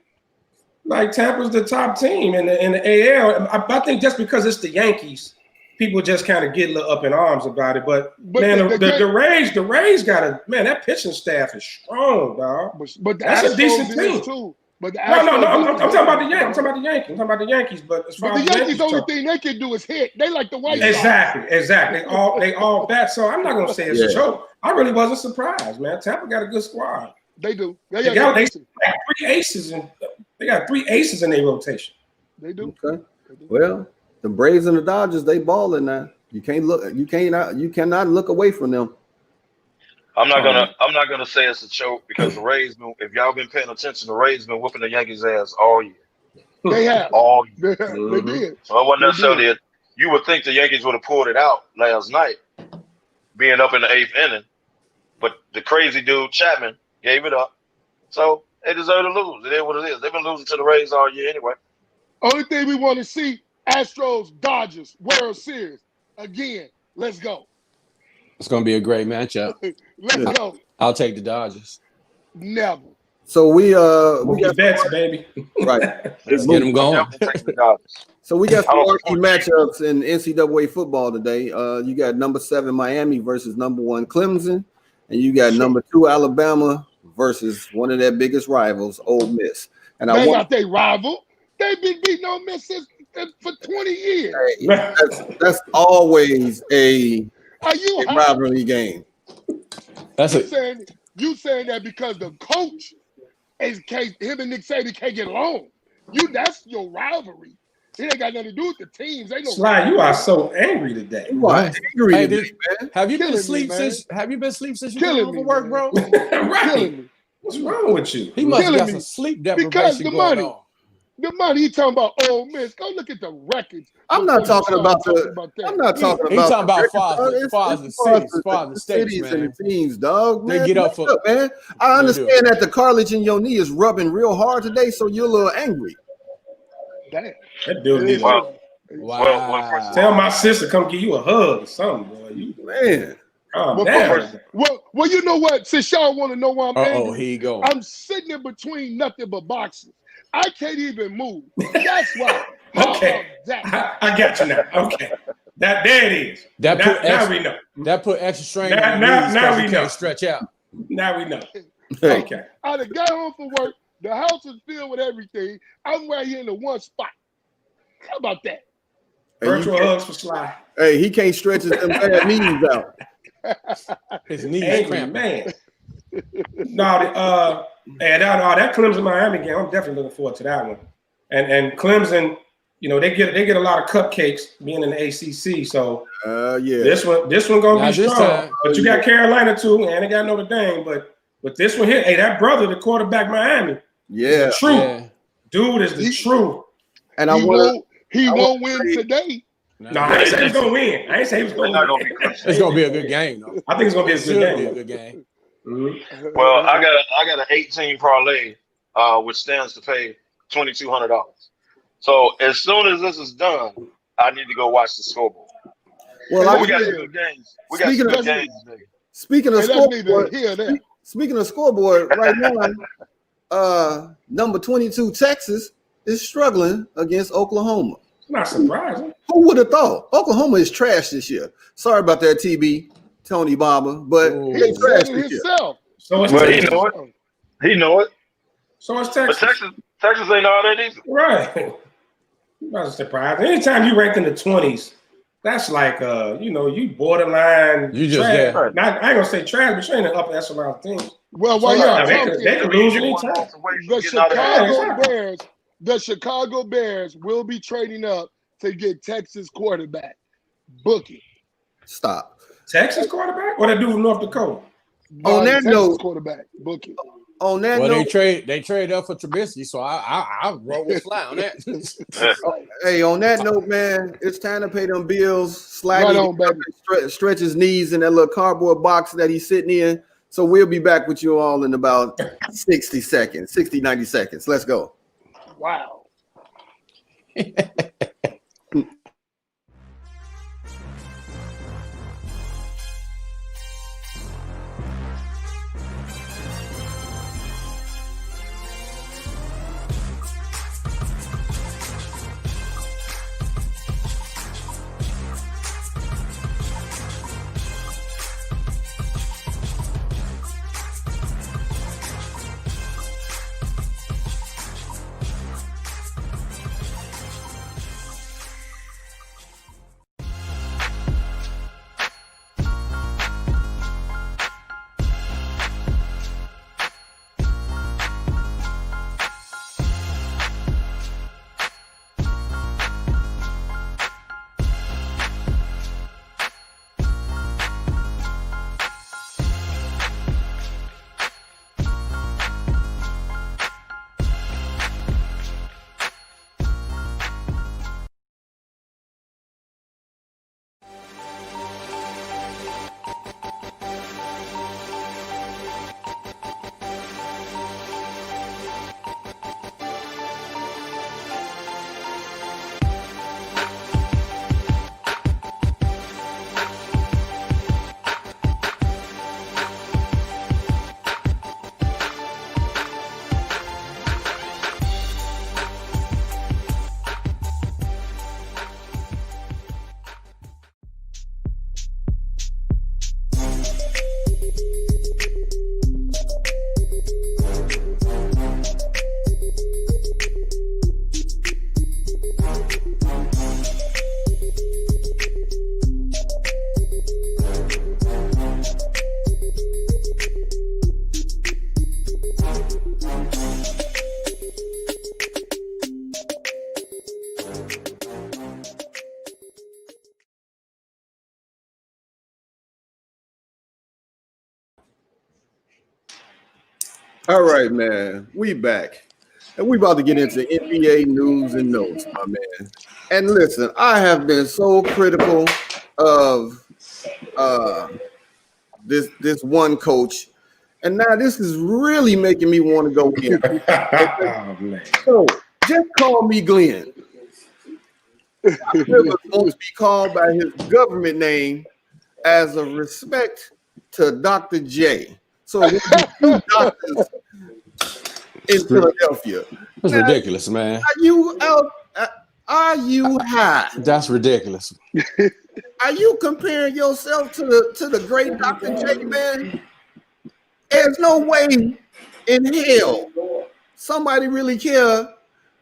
Like Tampa's the top team in the AL. I think just because it's the Yankees, people just kind of get a little up in arms about it. But man, the Rays got that pitching staff is strong, dog. But that's a decent team too. But no, I'm talking about the Yankees. I'm talking about the Yankees. But as far as the Yankees, only thing they can do is hit. They like the White Sox. Exactly. They all bat. So I'm not gonna say it's a choke. I really wasn't surprised, man. Tampa got a good squad. They do. They got 3 aces and they got 3 aces in their rotation. They do. Okay. Well, the Braves and the Dodgers, they balling now. You cannot look away from them. I'm not gonna say it's a choke because the Rays if y'all been paying attention, the Rays been whooping the Yankees' ass all year. They have. All year. They did. So it wasn't necessarily it. You would think the Yankees would have pulled it out last night, being up in the 8th inning. But the crazy dude, Chapman, gave it up. So they deserve to lose. It is what it is. They've been losing to the Rays all year anyway. Only thing we want to see, Astros, Dodgers, World Series. Again, let's go. It's going to be a great matchup. Let's go. I'll take the Dodgers. Never. So we got bets, baby. Right. Let's get them going. So we got some marquee matchups in NCAA football today. You got number 7 Miami versus number 1 Clemson, and you got number 2 Alabama versus one of their biggest rivals, Ole Miss. And they got their rival. They've been beating Ole Miss for 20 years. That's always a rivalry game. You saying that because the coach him and Nick Saban can't get along. That's your rivalry. It ain't got nothing to do with the teams. Sly, you are so angry today. You are angry today, man. Have you been asleep since you got home from work, bro? Right. What's wrong with you? He must have got some sleep deprivation because the going money. on. The money he talking about Ole Miss. Go look at the records. I'm not talking about that. I'm not talking about. He's talking about father cities, man. And the teams, dog. They get up for man. I understand that the cartilage in your knee is rubbing real hard today, so you're a little angry. Damn. That dude needs wow. Tell my sister come give you a hug or something, boy. Man. Well, you know what? Since y'all want to know why I'm angry, here you go. I'm sitting in between nothing but boxes. I can't even move. That's why. Okay. I got you now. Okay. There it is. Now we know. That put extra strain on now we can't stretch out. Now we know. Hey. Okay. I done got home from work. The house is filled with everything. I'm right here in the one spot. How about that? Virtual hugs for Sly. Hey, he can't stretch his bad knees out. His knees cramping. Man. That Clemson Miami game, I'm definitely looking forward to that one. And Clemson, they get a lot of cupcakes being in the ACC. So this one gonna be strong. But you got Carolina too, and they got Notre Dame. But this one here, hey, that brother, the quarterback Miami, yeah, is the truth. Yeah. Dude is the truth. And he won't win today. No, I didn't say he's gonna win. I didn't say he was gonna win. It's gonna be a good game, though. I think it's gonna be a good game. Mm-hmm. Well, I got an 18 parlay, which stands to pay $2,200. So as soon as this is done, I need to go watch the scoreboard. Well, we got some good games. We got some good games, nigga. Speaking of scoreboard, right now, number 22 Texas is struggling against Oklahoma. Not surprising. Who would have thought? Oklahoma is trash this year. Sorry about that, TB, Tony Barber, but He said it himself. So it's Well, Texas. he know it. He know it. So it's But Texas. Texas ain't all that easy. Right. Not surprised. Anytime you ranked in the 20s, that's like you borderline. You just trash. there. Not, I ain't gonna say trash, but you're in the upper echelon things. Well, while y'all they could lose anytime. The Chicago Bears will be trading up to get Texas quarterback. Book it. Stop. Texas quarterback? What they do with North Dakota? On that Texas note, quarterback. Book it. On that well, note, they trade up for Trubisky, so I roll with fly on that. Hey, on that note, man, it's time to pay them bills. Slaggy stretch his knees in that little cardboard box that he's sitting in. So we'll be back with you all in about 60 seconds, 90 seconds. Let's go. Wow. All right, man. We back. And we about to get into NBA news and notes, my man. And listen, I have been so critical of this one coach. And now this is really making me want to go in. So just call me Glenn. Rivers wants to be called by his government name as a respect to Dr. J. So we two doctors in Philadelphia. That's ridiculous, man. Are you out? Are you high? That's ridiculous. Are you comparing yourself to the great Dr. J, man? There's no way in hell somebody really care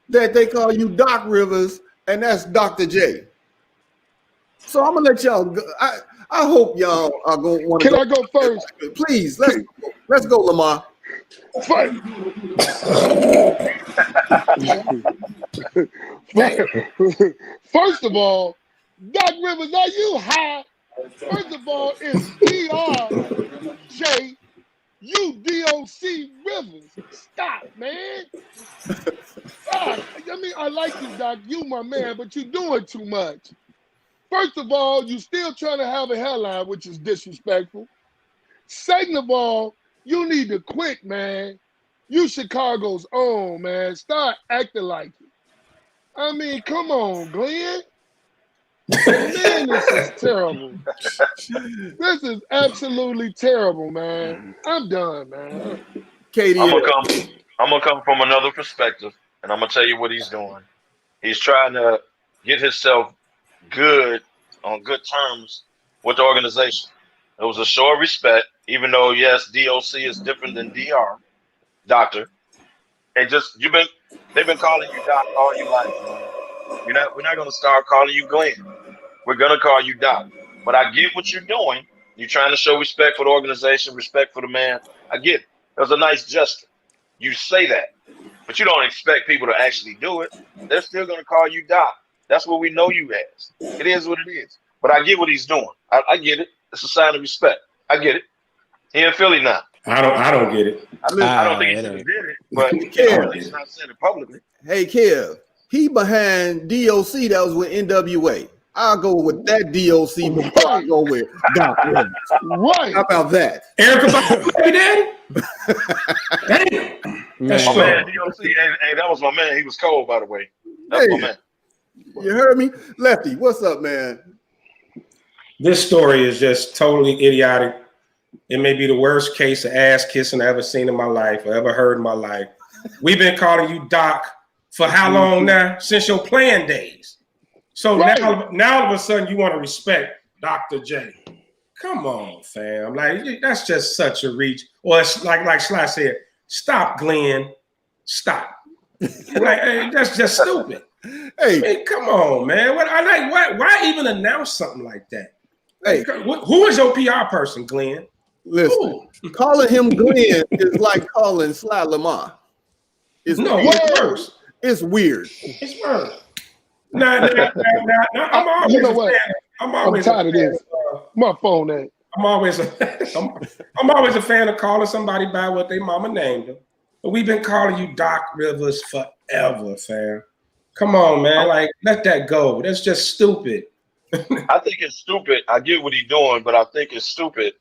that they call you Doc Rivers and that's Dr. J. So I'm gonna let y'all go. I hope y'all are going to want to. Can I go first? Please, let's go, Lamar. Fight. First of all, Doc Rivers, are you high? First of all, it's D-R-J, U-D-O-C Rivers. Stop, man. Stop. I mean, I like you, Doc. You my man, but you're doing too much. First of all, you still trying to have a hairline, which is disrespectful. Second of all, you need to quit, man. You Chicago's own, man. Start acting like it. I mean, come on, Glenn. Man, this is terrible. This is absolutely terrible, man. I'm done, man. Katie, I'm gonna come from another perspective, and I'm gonna tell you what he's doing. He's trying to get himself on good terms with the organization. It was a show of respect, even though yes, DOC is different than doctor. And just they've been calling you Doc all your life, man. We're not gonna start calling you Glenn. We're gonna call you Doc. But I get what you're doing. You're trying to show respect for the organization, respect for the man. I get it. It was a nice gesture. You say that, but you don't expect people to actually do it. They're still gonna call you Doc. That's what we know you as. It is what it is. But I get what he's doing. I get it. It's a sign of respect. I get it. He in Philly now. I don't get it. I don't think he should have did it, but at least not said it publicly. Hey, Kev, he behind DOC that was with NWA. I'll go with that DOC before I go with Doc Rivers. Right. How about that? Erica, baby daddy? Damn. That's My true. man, DOC, hey, that was my man. He was cold, by the way. That's my man. You heard me? Lefty, what's up, man? This story is just totally idiotic. It may be the worst case of ass kissing I ever seen in my life or ever heard in my life. We've been calling you Doc for how long now? Since your playing days. So now all of a sudden you want to respect Dr. J. Come on, fam. Like, that's just such a reach. Or it's like Sly said, stop, Glenn. Stop. Like, hey, that's just stupid. Hey, I mean, come on, man. Why even announce something like that? hey, Who is your PR person, Glenn? listen, calling him Glenn is like calling Sly Lamar. It's worse. It's weird. It's worse. Nah, I'm always You know what? I'm always I'm tired of this. My phone at. I'm always a fan of calling somebody by what their mama named them. But we've been calling you Doc Rivers forever, fam. Come on, man. Like, let that go. That's just stupid. I think it's stupid. I get what he's doing, but I think it's stupid.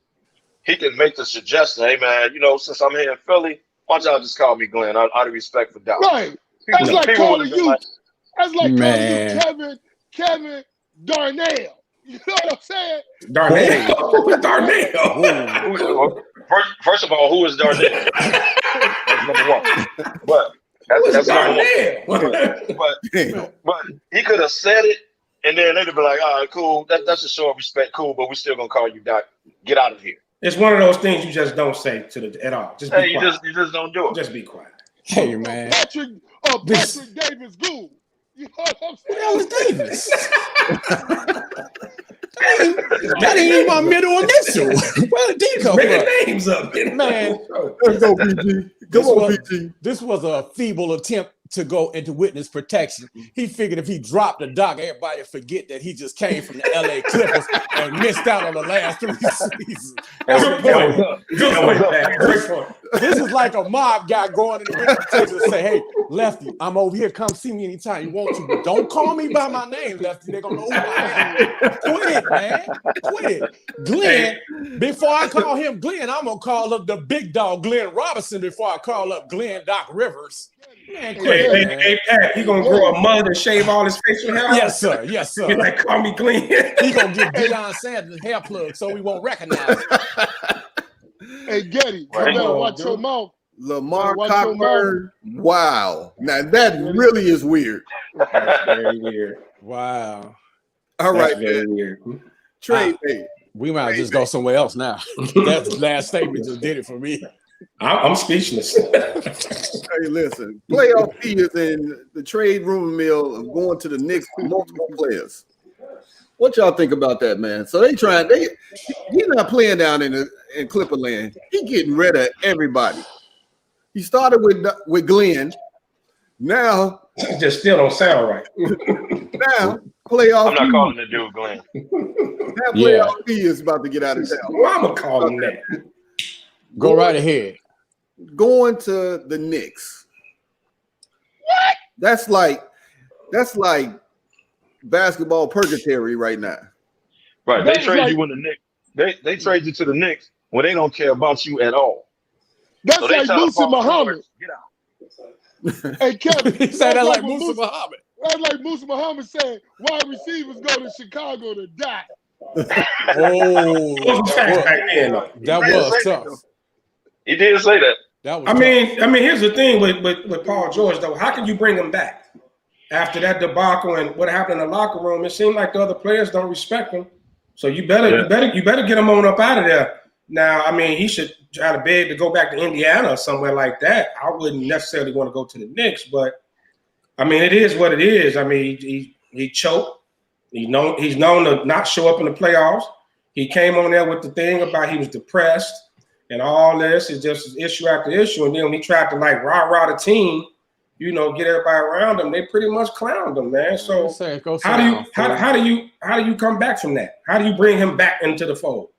He can make the suggestion, hey, man, since I'm here in Philly, why don't y'all just call me Glenn? Out of respect for Doc. Right. That's like calling you. That's like Man. calling you Kevin Darnell. You know what I'm saying? Darnell. First of all, who is Darnell? That's number one. But that's Darnell. But he could have said it, and then they'd be like, all right, cool. That's a show of respect, cool, but we're still going to call you Doc. Get out of here. It's one of those things you just don't say at all. Just be quiet. You just don't do it. Just be quiet. Hey, man. Patrick Davis Gould. You know what I'm saying? That was Davis. That ain't even my middle initial. Where did D come Making from? names up, Man, Let's go, PG. Come on, PG. This was a feeble attempt to go into witness protection. He figured if he dropped the Doc, everybody would forget that he just came from the LA Clippers and missed out on the last 3 seasons. Good point. This is like a mob guy going into witness protection and say, hey, Lefty, I'm over here. Come see me anytime you want to, but don't call me by my name, Lefty. They're going to know who I am. Quit it, man. Quit it. Glenn, before I call him Glenn, I'm going to call up the big dog, Glenn Robinson, before I call up Glenn Doc Rivers. Man, quit it, man. Hey, Pat, he gonna grow a mullet and shave all his facial hair? Yes, sir. Yes, sir. Be like, call me Glenn. He gonna get Deion Sanders hair plug so we won't recognize him. Hey, Getty, you better watch your mouth. Lamar Watch your Cockburn. Wow. Now that really is weird. That's very weird. Wow. All right, Very man. weird. Trade me. We might just go somewhere else now. That last statement just did it for me. I'm speechless. Hey, listen. Playoff P is in the trade rumor mill of going to the Knicks for multiple players. What y'all think about that, man? So he's not playing down in Clipperland. He getting rid of everybody. He started with Glenn. Now It just still don't sound right. now playoff. I'm not calling the dude Glenn. Now playoff P is about to get out of town. Well, I'm gonna call him that. Go right ahead. Going to the Knicks. What? That's like basketball purgatory right now. Right. They trade you in the Knicks. They trade you to the Knicks when they don't care about you at all. That's So they like tell Musa Paul Muhammad. George, get out. Hey, Kevin. He said that like what Musa Muhammad. That's like Musa Muhammad saying wide receivers go to Chicago to die. Oh, that He was did say tough. that. He did say that. That was I mean, here's the thing with Paul George though. How can you bring him back? after that debacle and what happened in the locker room, it seemed like the other players don't respect him. So you better get him on up out of there. Now, I mean, he should try to beg to go back to Indiana or somewhere like that. I wouldn't necessarily want to go to the Knicks, but I mean, it is what it is. I mean, he choked. He's known to not show up in the playoffs. He came on there with the thing about he was depressed and all this. It's just issue after issue. And then when he tried to like rah-rah the team, you know, get everybody around him, they pretty much clowned him, man. So how do you come back from that? How do you bring him back into the fold?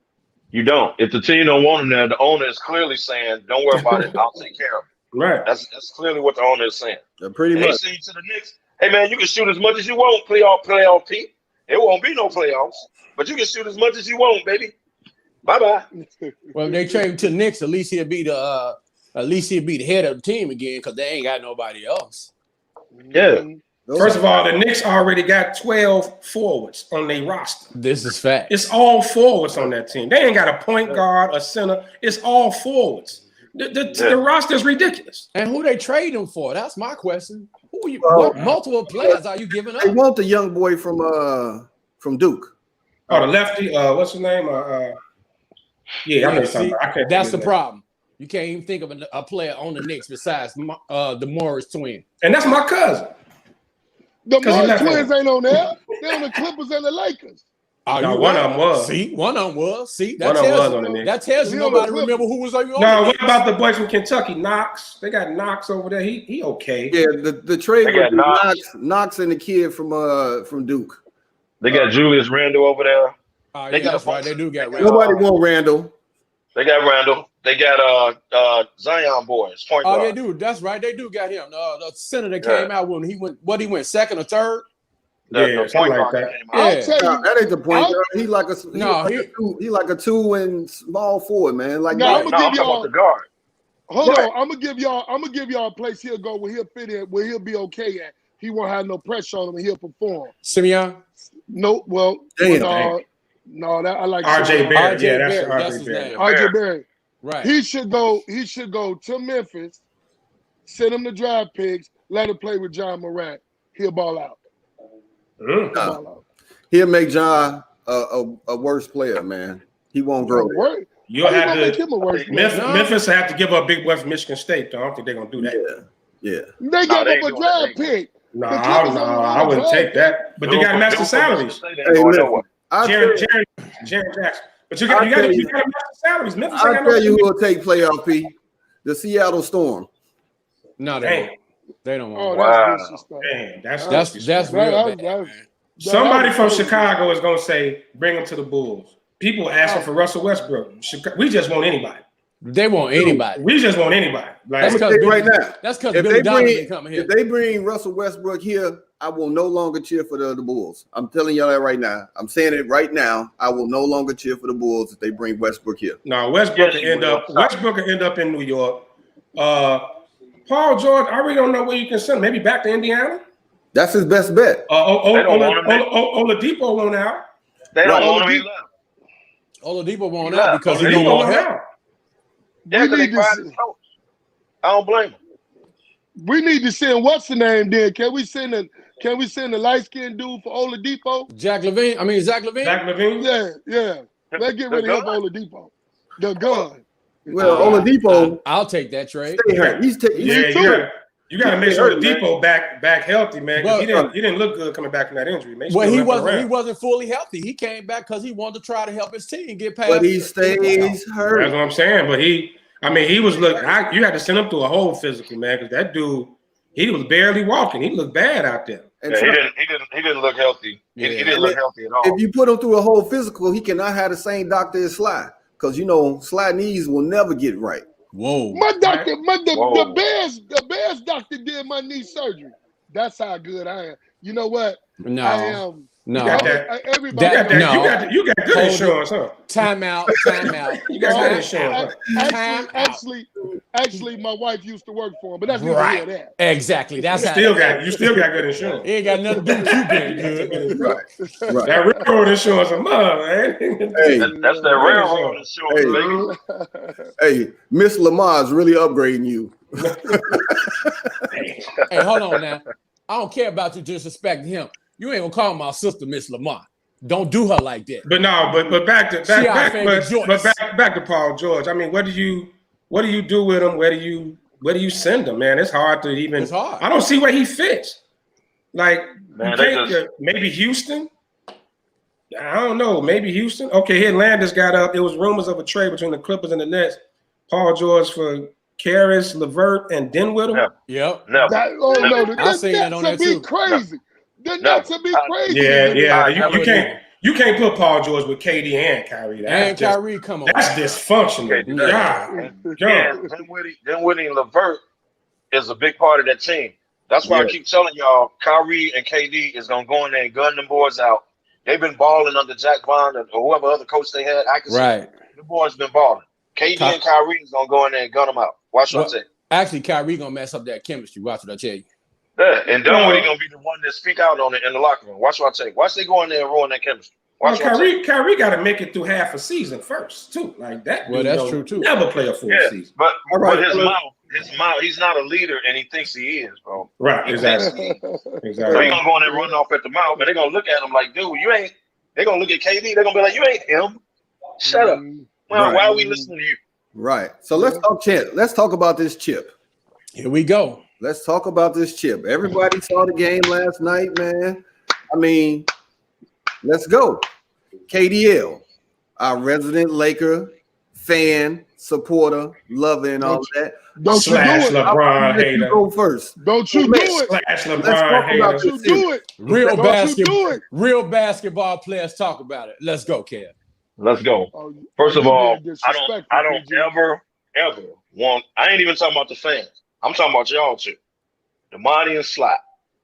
You don't. If the team don't want him there, the owner is clearly saying, "Don't worry about it. I'll take care of it." Right. That's clearly what the owner is saying. Pretty much. They saying to the Knicks, "Hey man, you can shoot as much as you want. Playoff Pete. It won't be no playoffs, but you can shoot as much as you want, baby. Bye bye." Well, if they trade him to the Knicks, at least he'll be the head of the team again because they ain't got nobody else. Yeah. First of all, the Knicks already got 12 forwards on their roster. This is fact. It's all forwards on that team. They ain't got a point guard, a center. It's all forwards. The roster is ridiculous. And who they trade him for? That's my question. What multiple players are you giving up? They want the young boy from Duke. Oh, the lefty. What's his name? Yeah, I know something. That's the problem. You can't even think of a player on the Knicks besides the Morris twin. And that's my cousin. The Morris twins ain't on there. They're on the Clippers and the Lakers. No, one of them was. See, one of them was. See, that tells you nobody remember who was on your No, what about the boys from Kentucky? Knox. They got Knox over there. He okay. Yeah, the trade with Knox and the kid from Duke. They got Julius Randle over there. They got right. They do got Randle. Nobody want Randle. They got Randle. They got Zion boys. Point guard. They do. That's right. They do got him. The center that came out when he went second or third. The point guard that. That ain't the point guard. He like a 2 and small forward, man. Like I'm gonna give y'all the guard. Hold on, I'm gonna give y'all a place he'll go where he'll fit in, where he'll be okay at. He won't have no pressure on him and he'll perform. Simeon? No, well, no, that I like RJ Barrett. Yeah, that's RJ Barrett. RJ Barrett. Right. He should go to Memphis, send him the draft picks, let him play with John Morant. He'll ball out. He'll make John a worse player, man. He won't grow. You'll have to make him a worse player. Memphis have to give up Big West Michigan State, though. I don't think they're gonna do that. Yeah. They gave up a draft pick. No, I wouldn't take that. But they got master salaries. Jaron Jackson. But you got master salaries. Memphis. I'll tell you who will take playoff P. The Seattle Storm. No, they don't want. That's real bad. Somebody from Chicago is gonna say, bring him to the Bulls. People asking for Russell Westbrook. We just want anybody. They want anybody. We just want anybody. That's because Billy Donovan coming here. If they bring Russell Westbrook here, I will no longer cheer for the Bulls. I'm telling y'all that right now. I'm saying it right now. I will no longer cheer for the Bulls if they bring Westbrook here. No, Westbrook will end up in New York. Paul George, I really don't know where you can send him. Maybe back to Indiana. That's his best bet. Oladipo won't out. They don't want him. He left. Oladipo won't out because he don't want help. Yeah, because they fired his coach. I don't blame him. We need to send what's the name then? Can we send the light-skinned dude for Oladipo? Zach Levine. Yeah. Let's get rid of Oladipo. The gun. Well, Oladipo. I'll take that trade. Stay hurt. You got to make sure Oladipo back healthy, man. Because he didn't look good coming back from that injury. He wasn't fully healthy. He came back because he wanted to try to help his team get past. But he stays hurt. That's what I'm saying. But he was looking. You had to send him through a whole physical, man, because that dude, he was barely walking. He looked bad out there. He didn't look healthy. He didn't look healthy at all. If you put him through a whole physical, he cannot have the same doctor as Sly, because Sly knees will never get right. Whoa! My doctor, the Bears doctor did my knee surgery. That's how good I am. You know what? No, I am. No, you got good insurance, huh? Time out. You got good insurance. Actually, my wife used to work for him, but that's right. That. Exactly. That's you still got good insurance. It ain't got nothing to do with you being good. Right. That railroad insurance, man. Hey, that's that railroad insurance, baby. Hey, Miss Lamar's really upgrading you. Hey, hold on now. I don't care about you disrespecting him. You ain't gonna call my sister Miss Lamar. Don't do her like that. But back to Paul George. I mean, what do you do with him? Where do you send him, man? It's hard to even. It's hard. I don't see where he fits. Like, Man, maybe Houston. I don't know. Maybe Houston. Okay, here Landis got up. There was rumors of a trade between the Clippers and the Nets. Paul George for Karras, LeVert, and Dinwiddie. Yep. Never. I seen that on there too. Crazy. The Nets would be crazy. Yeah. You can't put Paul George with KD and Kyrie. Kyrie, come on. That's dysfunctional. Dinwiddie and LeVert is a big part of that team. That's why I keep telling y'all, Kyrie and KD is gonna go in there and gun them boys out. They've been balling under Jack Bond or whoever other coach they had. The boys been balling. KD and Kyrie is gonna go in there and gun them out. Watch what I say. Actually, Kyrie gonna mess up that chemistry. Watch what I tell you. Yeah, and Dinwiddie gonna be the one that speak out on it in the locker room. Watch what I tell you. Watch they go in there and ruin that chemistry. Kyrie got to make it through half a season first, too. Like that. Well, that's true too. Never play a full season. But his mouth, he's not a leader, and he thinks he is, bro. Right, exactly. So he's gonna go in there and run off at the mouth, but they're gonna look at him like, dude, you ain't. They're gonna look at KD. They're gonna be like, you ain't him. Shut up. Well, why are we listening to you? Right. So let's talk about this chip. Here we go. Let's talk about this chip. Everybody saw the game last night, man. I mean, let's go. KDL, our resident Laker fan, supporter, lover, and all that. Don't you do it. LeBron hater. Go first. Don't you do it. Don't you do it. Real basketball players talk about it. Let's go, Kev. Let's go. First of all, I don't ever want. I ain't even talking about the fans. I'm talking about y'all too. Damani and Slot.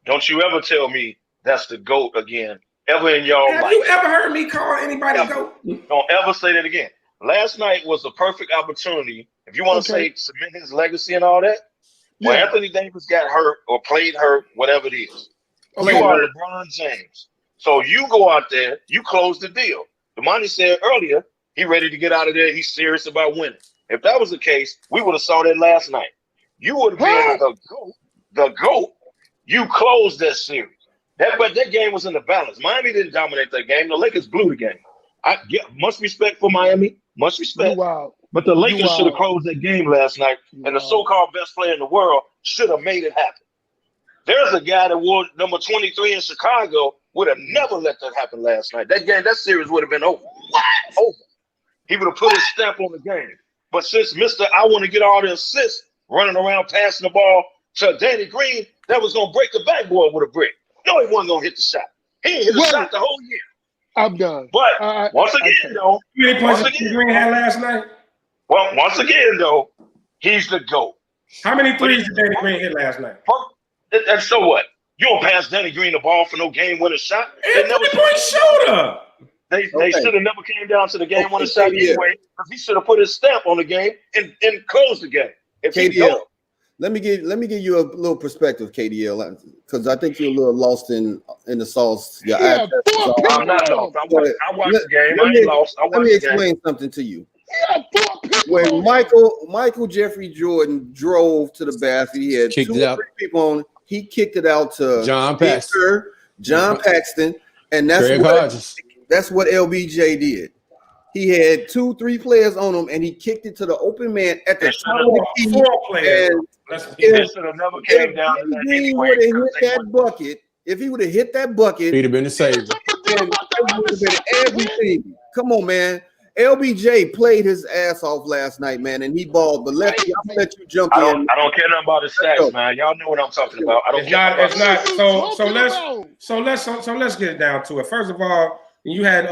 Don't you ever tell me that's the GOAT again. Ever in y'all life. Have you ever heard me call anybody GOAT? Don't ever say that again. Last night was the perfect opportunity. If you want to say cement his legacy and all that, when Anthony Davis got hurt or played hurt, whatever it is, you are LeBron James. So you go out there, you close the deal. Damani said earlier, he ready to get out of there. He's serious about winning. If that was the case, we would have saw that last night. You would have been the GOAT. You closed that series. But that game was in the balance. Miami didn't dominate that game. The Lakers blew the game. Much respect for Miami. Much respect. Wow. But the Lakers should have closed that game last night, and the so-called best player in the world should have made it happen. There's a guy that wore number 23 in Chicago would have never let that happen last night. That series would have been over. Over. He would have put his stamp on the game. But since Mr. I want to get all the assists, running around passing the ball to Danny Green, that was going to break the backboard with a brick. No, he wasn't going to hit the shot. He didn't hit the shot the whole year. I'm done. But once again, though, Green had last night? Well, once again, though, he's the GOAT. How many threes did Danny Green hit last night? And so what? You don't pass Danny Green the ball for no game-winning shot. They never shooter. They should have never came down to the game-winning shot anyway, because he should have put his stamp on the game and closed the game. If KDL, let me give you a little perspective, KDL, because I think you're a little lost in the sauce. I'm not lost. I watched the game. I ain't lost. Let me explain something to you. When Michael Jeffrey Jordan drove to the basket, he had 2 or 3 people on. He kicked it out to John Paxton, and that's what LBJ did. He had 2-3 players on him, and he kicked it to the open man at the top of the key. 4 players. If should have never came down to that anyway. If he would have hit that bucket, he'd have been the savior. Everything. Come on, man. LBJ played his ass off last night, man, and he balled. But Lefty, I'm gonna let you jump in. I don't care nothing about his stats, man. Y'all know what I'm talking about. I don't care. It's not. So let's get down to it. First of all, you had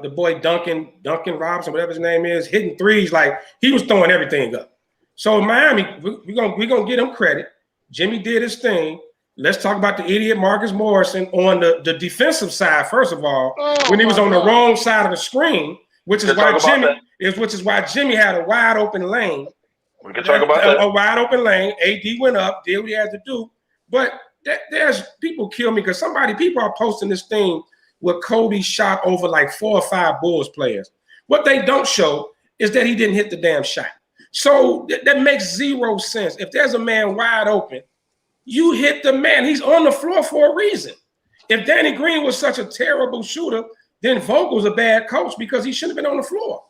the boy Duncan Robinson, whatever his name is, hitting threes like he was throwing everything up. So Miami, we're gonna get him credit. Jimmy did his thing. Let's talk about the idiot Marcus Morrison on the defensive side. First of all, when he was on the wrong side of the screen. Which is why Jimmy had a wide open lane. We can talk about that. A wide open lane. AD went up, did what he had to do. But there's people kill me because people are posting this thing where Kobe shot over like 4 or 5 Bulls players. What they don't show is that he didn't hit the damn shot. So that makes 0 sense. If there's a man wide open You hit the man. He's on the floor for a reason. If Danny Green was such a terrible shooter, then Vogel's a bad coach because he shouldn't have been on the floor.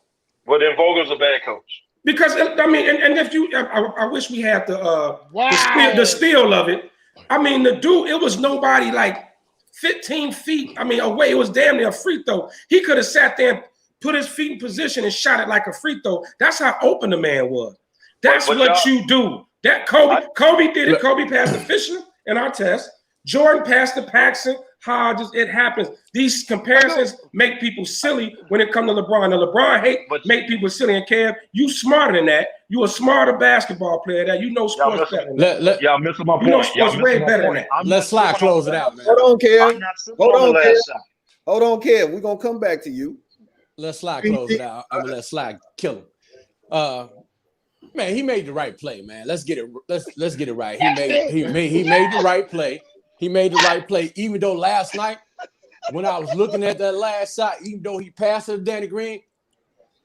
Well, then Vogel's a bad coach. Because I mean, and if you, I wish we had the steal of it. I mean, the dude, it was nobody like 15 feet. I mean, away. It was damn near a free throw. He could have sat there, and put his feet in position, and shot it like a free throw. That's how open the man was. That's what you do. That Kobe did it. Kobe passed to Fisher in our test. Jordan passed to Paxson. Hodges. It happens. These comparisons make people silly when it comes to LeBron. Now, LeBron make people silly. And Kev, you smarter than that. You a smarter basketball player that you know sports better than that. Y'all missing my point. You know sports way better than that. Let Sly close it out, man. Hold on, Kev. Hold on, Kev. We're gonna come back to you. Let Sly close it out. I'm gonna let Sly kill him. Man, he made the right play, man. Let's get it. Let's get it right. He made the right play. He made the right play, even though last night, when I was looking at that last shot, even though he passed it to Danny Green,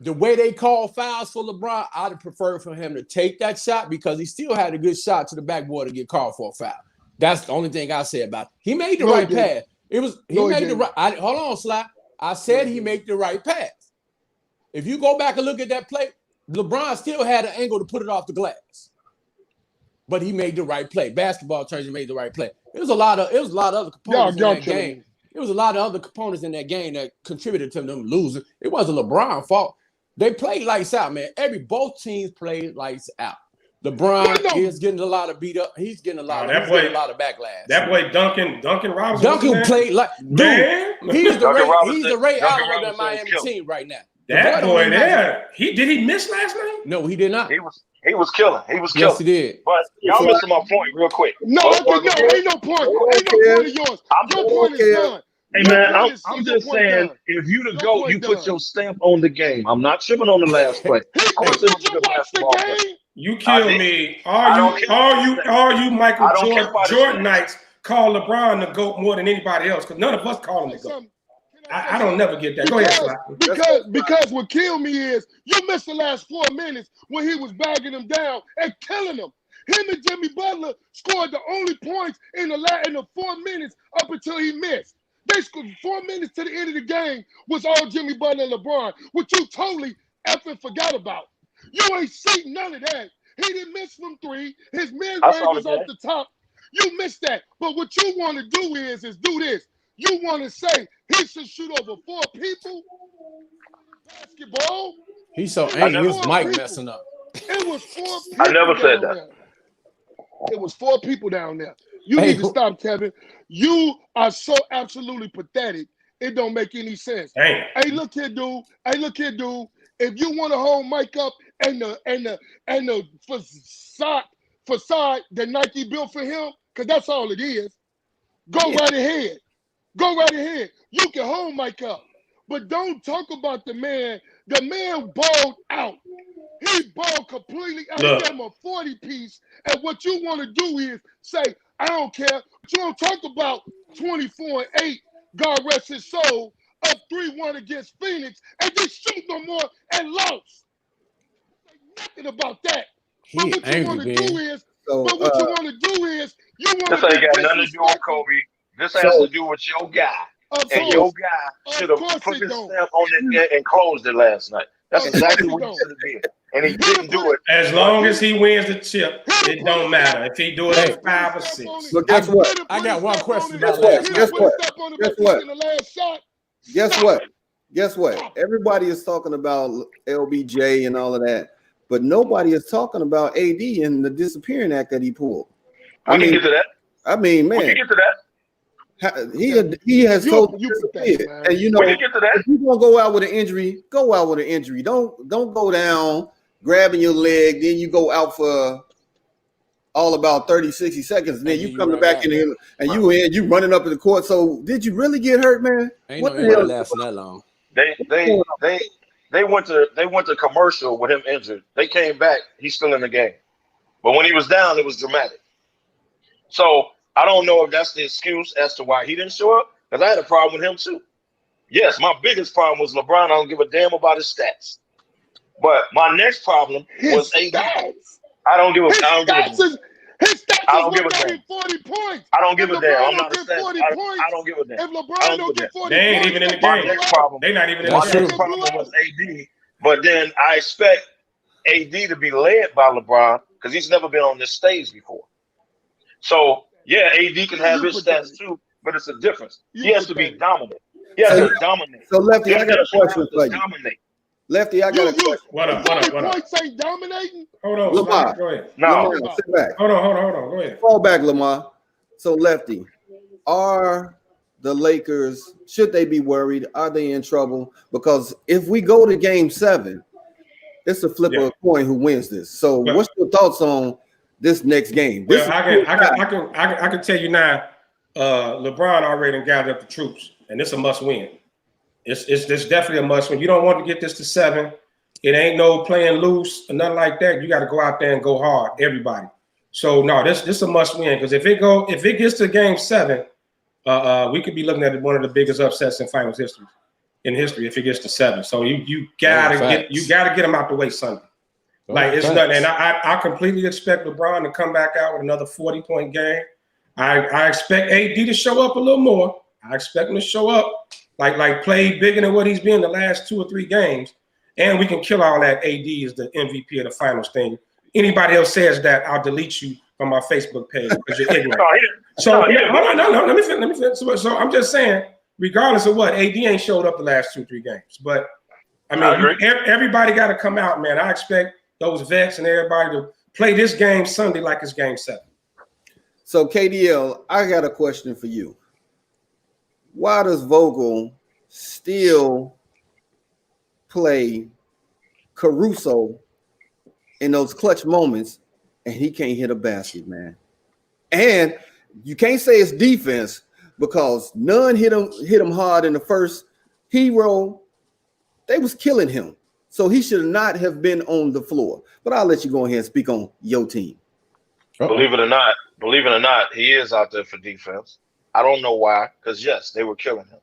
the way they call fouls for LeBron, I'd have preferred for him to take that shot because he still had a good shot to the backboard to get called for a foul. That's the only thing I say about it. He made the right pass. Hold on, Sly. I said he made the right pass. If you go back and look at that play, LeBron still had an angle to put it off the glass. But he made the right play. Basketball terms, he made the right play. It was a lot of other components in that game. It was a lot of other components in that game that contributed to them losing. It wasn't LeBron's fault. They played lights out, man. Both teams played lights out. LeBron is getting a lot of beat up. He's getting a lot of backlash. That boy Duncan Robinson. Duncan played like dude. He's the Ray Allen of the Miami team right now. That boy there. Did he miss last night? No, he did not. He was killing. Yes, he did. But y'all missing my point real quick. Ain't no point. Ain't no point of yours. Your point is done. Hey, man, I'm just saying, if you the GOAT, you put your stamp on the game. I'm not tripping on the last play. You kill me. All you Michael Jordanites call LeBron the GOAT more than anybody else because none of us call him the GOAT. I don't never get that. Go ahead, because what killed me is you missed the last 4 minutes when he was bagging him down and killing him. Him and Jimmy Butler scored the only points in the 4 minutes up until he missed. They scored 4 minutes to the end of the game was all Jimmy Butler and LeBron, which you totally effing forgot about. You ain't seen none of that. He didn't miss from three. His mid-range was off the top. You missed that. But what you want to do is do this. You want to say he should shoot over 4 people? Basketball? He's so angry. His mic messing up. It was 4 people. I never said that. It was 4 people down there. You need to stop, Kevin. You are so absolutely pathetic. It don't make any sense. Hey, look here, dude. If you want to hold Mike up and the facade that Nike built for him, because that's all it is, go right ahead. Go right ahead. You can hold Mike up. But don't talk about the man. The man balled out. He balled completely out. He gave him a 40-piece. And what you want to do is say, I don't care. But you don't talk about 24-8, God rest his soul, up 3-1 against Phoenix, and just shoot no more and lost. Nothing about that. But what you want to do is, you want to. This ain't got nothing to do with Kobe. This has to do with your guy. And your guy should have put his stamp on it and closed it last night. That's exactly what he should have did. And he didn't do it. As long as he wins the chip, it don't matter. If he do it at 5 or 6. Look, guess what? I got one question. Guess what? Everybody is talking about LBJ and all of that, but nobody is talking about AD and the disappearing act that he pulled. We can get to that. I mean, man. We can get to that. He has told you, and you know, if you're gonna go out with an injury, go out with an injury. Don't go down grabbing your leg, then you go out for all about 30-60 seconds, and then you come back in here and you running up in the court. So did you really get hurt, man? Ain't what the hell lasting that long? They went to commercial with him injured. They came back, he's still in the game. But when he was down, it was dramatic. So I don't know if that's the excuse as to why he didn't show up, because I had a problem with him too. Yes, my biggest problem was LeBron. I don't give a damn about his stats. But my next problem was AD. I don't give a damn. His stats I is don't give a what got damn. him 40 points. I don't give a If damn. LeBron I'm not don't a get fan. 40 points, I don't give a damn. if I LeBron don't don't give a get damn. 40 They ain't points, even in the My game. next problem. They not even in My the That's game. next true. problem was AD, but then I expect AD to be led by LeBron because he's never been on this stage before. So yeah, AD can have You his pathetic. stats too, but it's a difference. You He has to be pathetic. dominant. He has So- to dominate. So Lefty, I His got a leadership question has for to you. dominate. Lefty, I got a question. What up? 40 What up? points ain't dominating. Hold on, Lamar. Slide. Go ahead. No, Lamar, sit back. Hold on. Go ahead. Fall back, Lamar. So Lefty, are the Lakers, should they be worried? Are they in trouble? Because if we go to game 7, it's a flip of a coin who wins this. So Well- what's your thoughts on this next game? This Well, I can tell you now. LeBron already gathered up the troops, and it's a must win. It's definitely a must win. You don't want to get this to 7. It ain't no playing loose or nothing like that. You got to go out there and go hard, everybody. So no, this is a must win because if it gets to game 7, we could be looking at one of the biggest upsets in finals history if it gets to 7. So you gotta get them out the way Sunday. Like it's nothing, and I completely expect LeBron to come back out with another 40-point game. I expect AD to show up a little more. I expect him to show up like play bigger than what he's been the last 2 or 3 games, and we can kill all that. AD is the MVP of the finals thing. Anybody else says that, I'll delete you from my Facebook page because you're ignorant. Let me finish. So I'm just saying, regardless of what, AD ain't showed up the last 2 or 3 games, but I mean, everybody got to come out, man. I expect those vets and everybody to play this game Sunday like it's game 7. So KDL, I got a question for you. Why does Vogel still play Caruso in those clutch moments and he can't hit a basket, man? And you can't say it's defense because none hit him hard in the first. Hero, they was killing him. So he should not have been on the floor. But I'll let you go ahead and speak on your team. Believe it or not, he is out there for defense. I don't know why, because yes, they were killing him.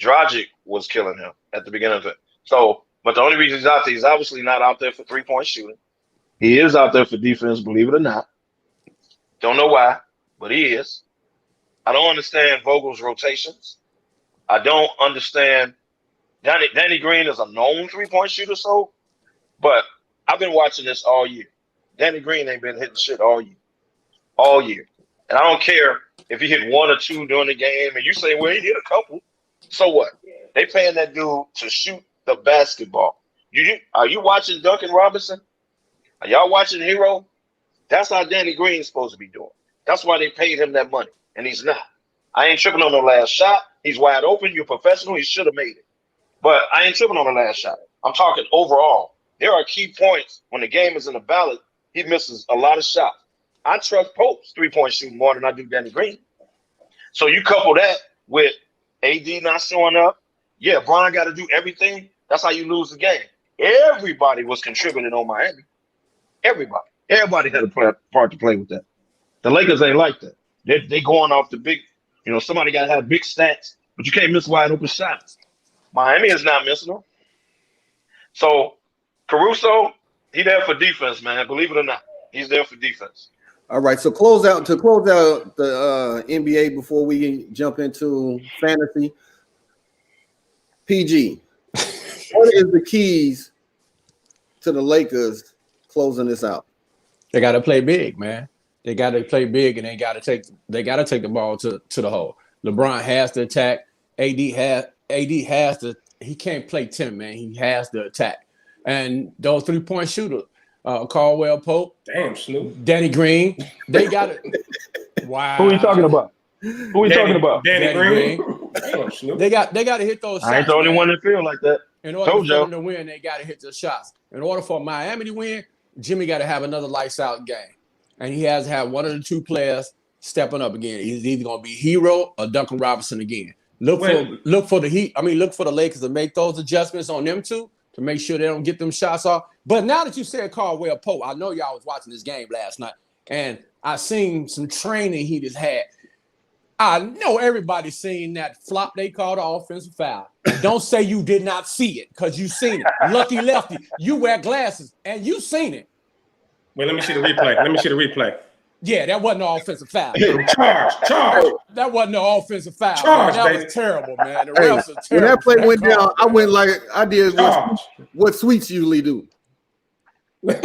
Dragic was killing him at the beginning of it. So, but the only reason he's out there, he's obviously not out there for 3-point shooting. He is out there for defense, believe it or not. Don't know why, but he is. I don't understand Vogel's rotations. I don't understand. Danny Green is a known 3-point shooter, so, but I've been watching this all year. Danny Green ain't been hitting shit all year. And I don't care if he hit 1 or 2 during the game, and you say, well, he hit a couple. So what? They paying that dude to shoot the basketball. Are you watching Duncan Robinson? Are y'all watching Hero? That's how Danny Green's supposed to be doing. That's why they paid him that money, and he's not. I ain't tripping on the last shot. He's wide open. You're professional. He should have made it. But I ain't tripping on the last shot. I'm talking overall. There are key points when the game is in the ballot. He misses a lot of shots. I trust Pope's 3-point shooting more than I do Danny Green. So you couple that with AD not showing up. Yeah, Bron got to do everything. That's how you lose the game. Everybody was contributing on Miami. Everybody had a part to play with that. The Lakers ain't like that. They going off the big, somebody got to have big stats, but you can't miss wide open shots. Miami is not missing them. So Caruso, he there for defense, man. Believe it or not, he's there for defense. All right, so close out the NBA before we jump into fantasy. PG, what is the keys to the Lakers closing this out? They got to play big, man. They got to play big, and they got to take the ball to the hole. LeBron has to attack. AD has to. He can't play 10, man. He has to attack. And those 3-point shooters, Caldwell Pope, Damn, Snoop, Danny Green, they got it. Wow. Who are you talking about? Danny Green. Damn, Snoop. They got to hit those shots. I ain't the only one that feel like that. In order for them to win, they got to hit the shots. In order for Miami to win, Jimmy got to have another lights out game. And he has to have one of the 2 players stepping up again. He's either going to be Hero or Duncan Robinson again. Look for the Lakers to make those adjustments on them 2 to make sure they don't get them shots off. But now that you said Caldwell Pope, I know y'all was watching this game last night, and I seen some training he just had. I know everybody's seen that flop they called an offensive foul. Don't say you did not see it, because you seen it. Lucky Lefty, you wear glasses, and you seen it. Wait, let me see the replay. Yeah, that wasn't no offensive foul. Charge. That wasn't no offensive foul. Charge, man. That baby. was terrible, man. The refs are terrible. When that play went down, I went like I did Charge. what Sweets usually do. Hey,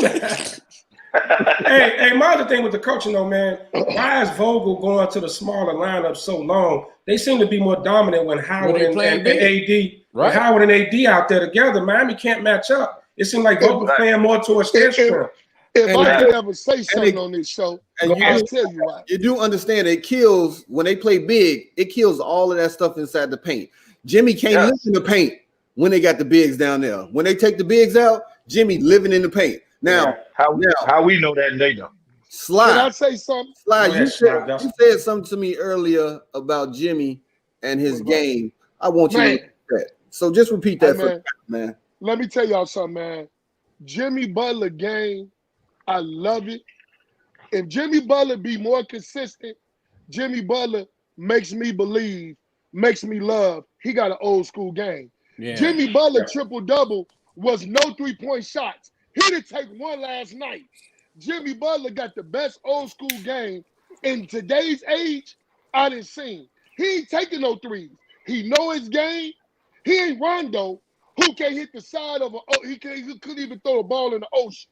my other thing with the coaching though, man, why is Vogel going to the smaller lineup so long? They seem to be more dominant when Howard and AD, right. Howard and AD out there together. Miami can't match up. It seemed like Vogel's playing more towards their strength. If I could ever say something on this show, I'll tell you why. You do understand it kills when they play big. It kills all of that stuff inside the paint. Jimmy can't live in the paint when they got the bigs down there. When they take the bigs out, Jimmy living in the paint. Now, how we know that and they don't. Slide. Can I say something? Slide. You said something to me earlier about Jimmy and his game. I want you to repeat that. So just repeat that, man. Let me tell y'all something, man. Jimmy Butler game, I love it. If Jimmy Butler be more consistent, Jimmy Butler makes me believe, makes me love. He got an old school game. Yeah. Jimmy Butler triple-double was no three-point shots. He didn't take one last night. Jimmy Butler got the best old school game in today's age I done seen. He ain't taking no threes. He know his game. He ain't Rondo, who can hit the side of he couldn't even throw a ball in the ocean,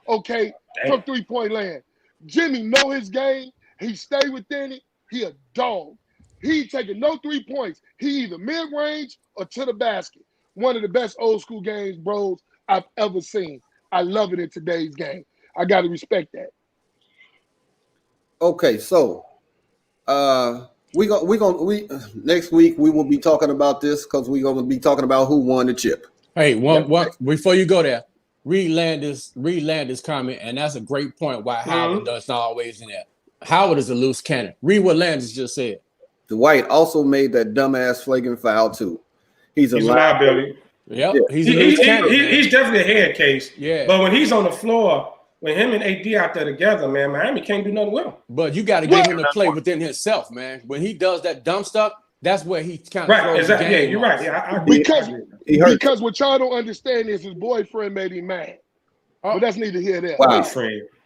okay, from three-point land. Jimmy know his game. He stay within it. He a dog. He ain't taking no 3 points. He either mid-range or to the basket. One of the best old school games, bros, I've ever seen. I love it in today's game. I got to respect that. Okay, so we next week we will be talking about this because we're gonna be talking about who won the chip. Hey, one before you go there, read Landis comment, and that's a great point why Howard does not always in there. Howard is a loose cannon. Read what Landis just said. Dwight also made that dumbass flagrant foul too. He's a liability. Yep, yeah. He's definitely a head case. Yeah, but when he's on the floor, when him and AD out there together, man, Miami can't do nothing with him. But you got to get him to play within himself, man. When he does that dumb stuff, that's where he kind of throws the game. Yeah, you're right. Yeah, I agree. Because what y'all don't understand is his boyfriend made him mad. But that's neither here nor there. Wow.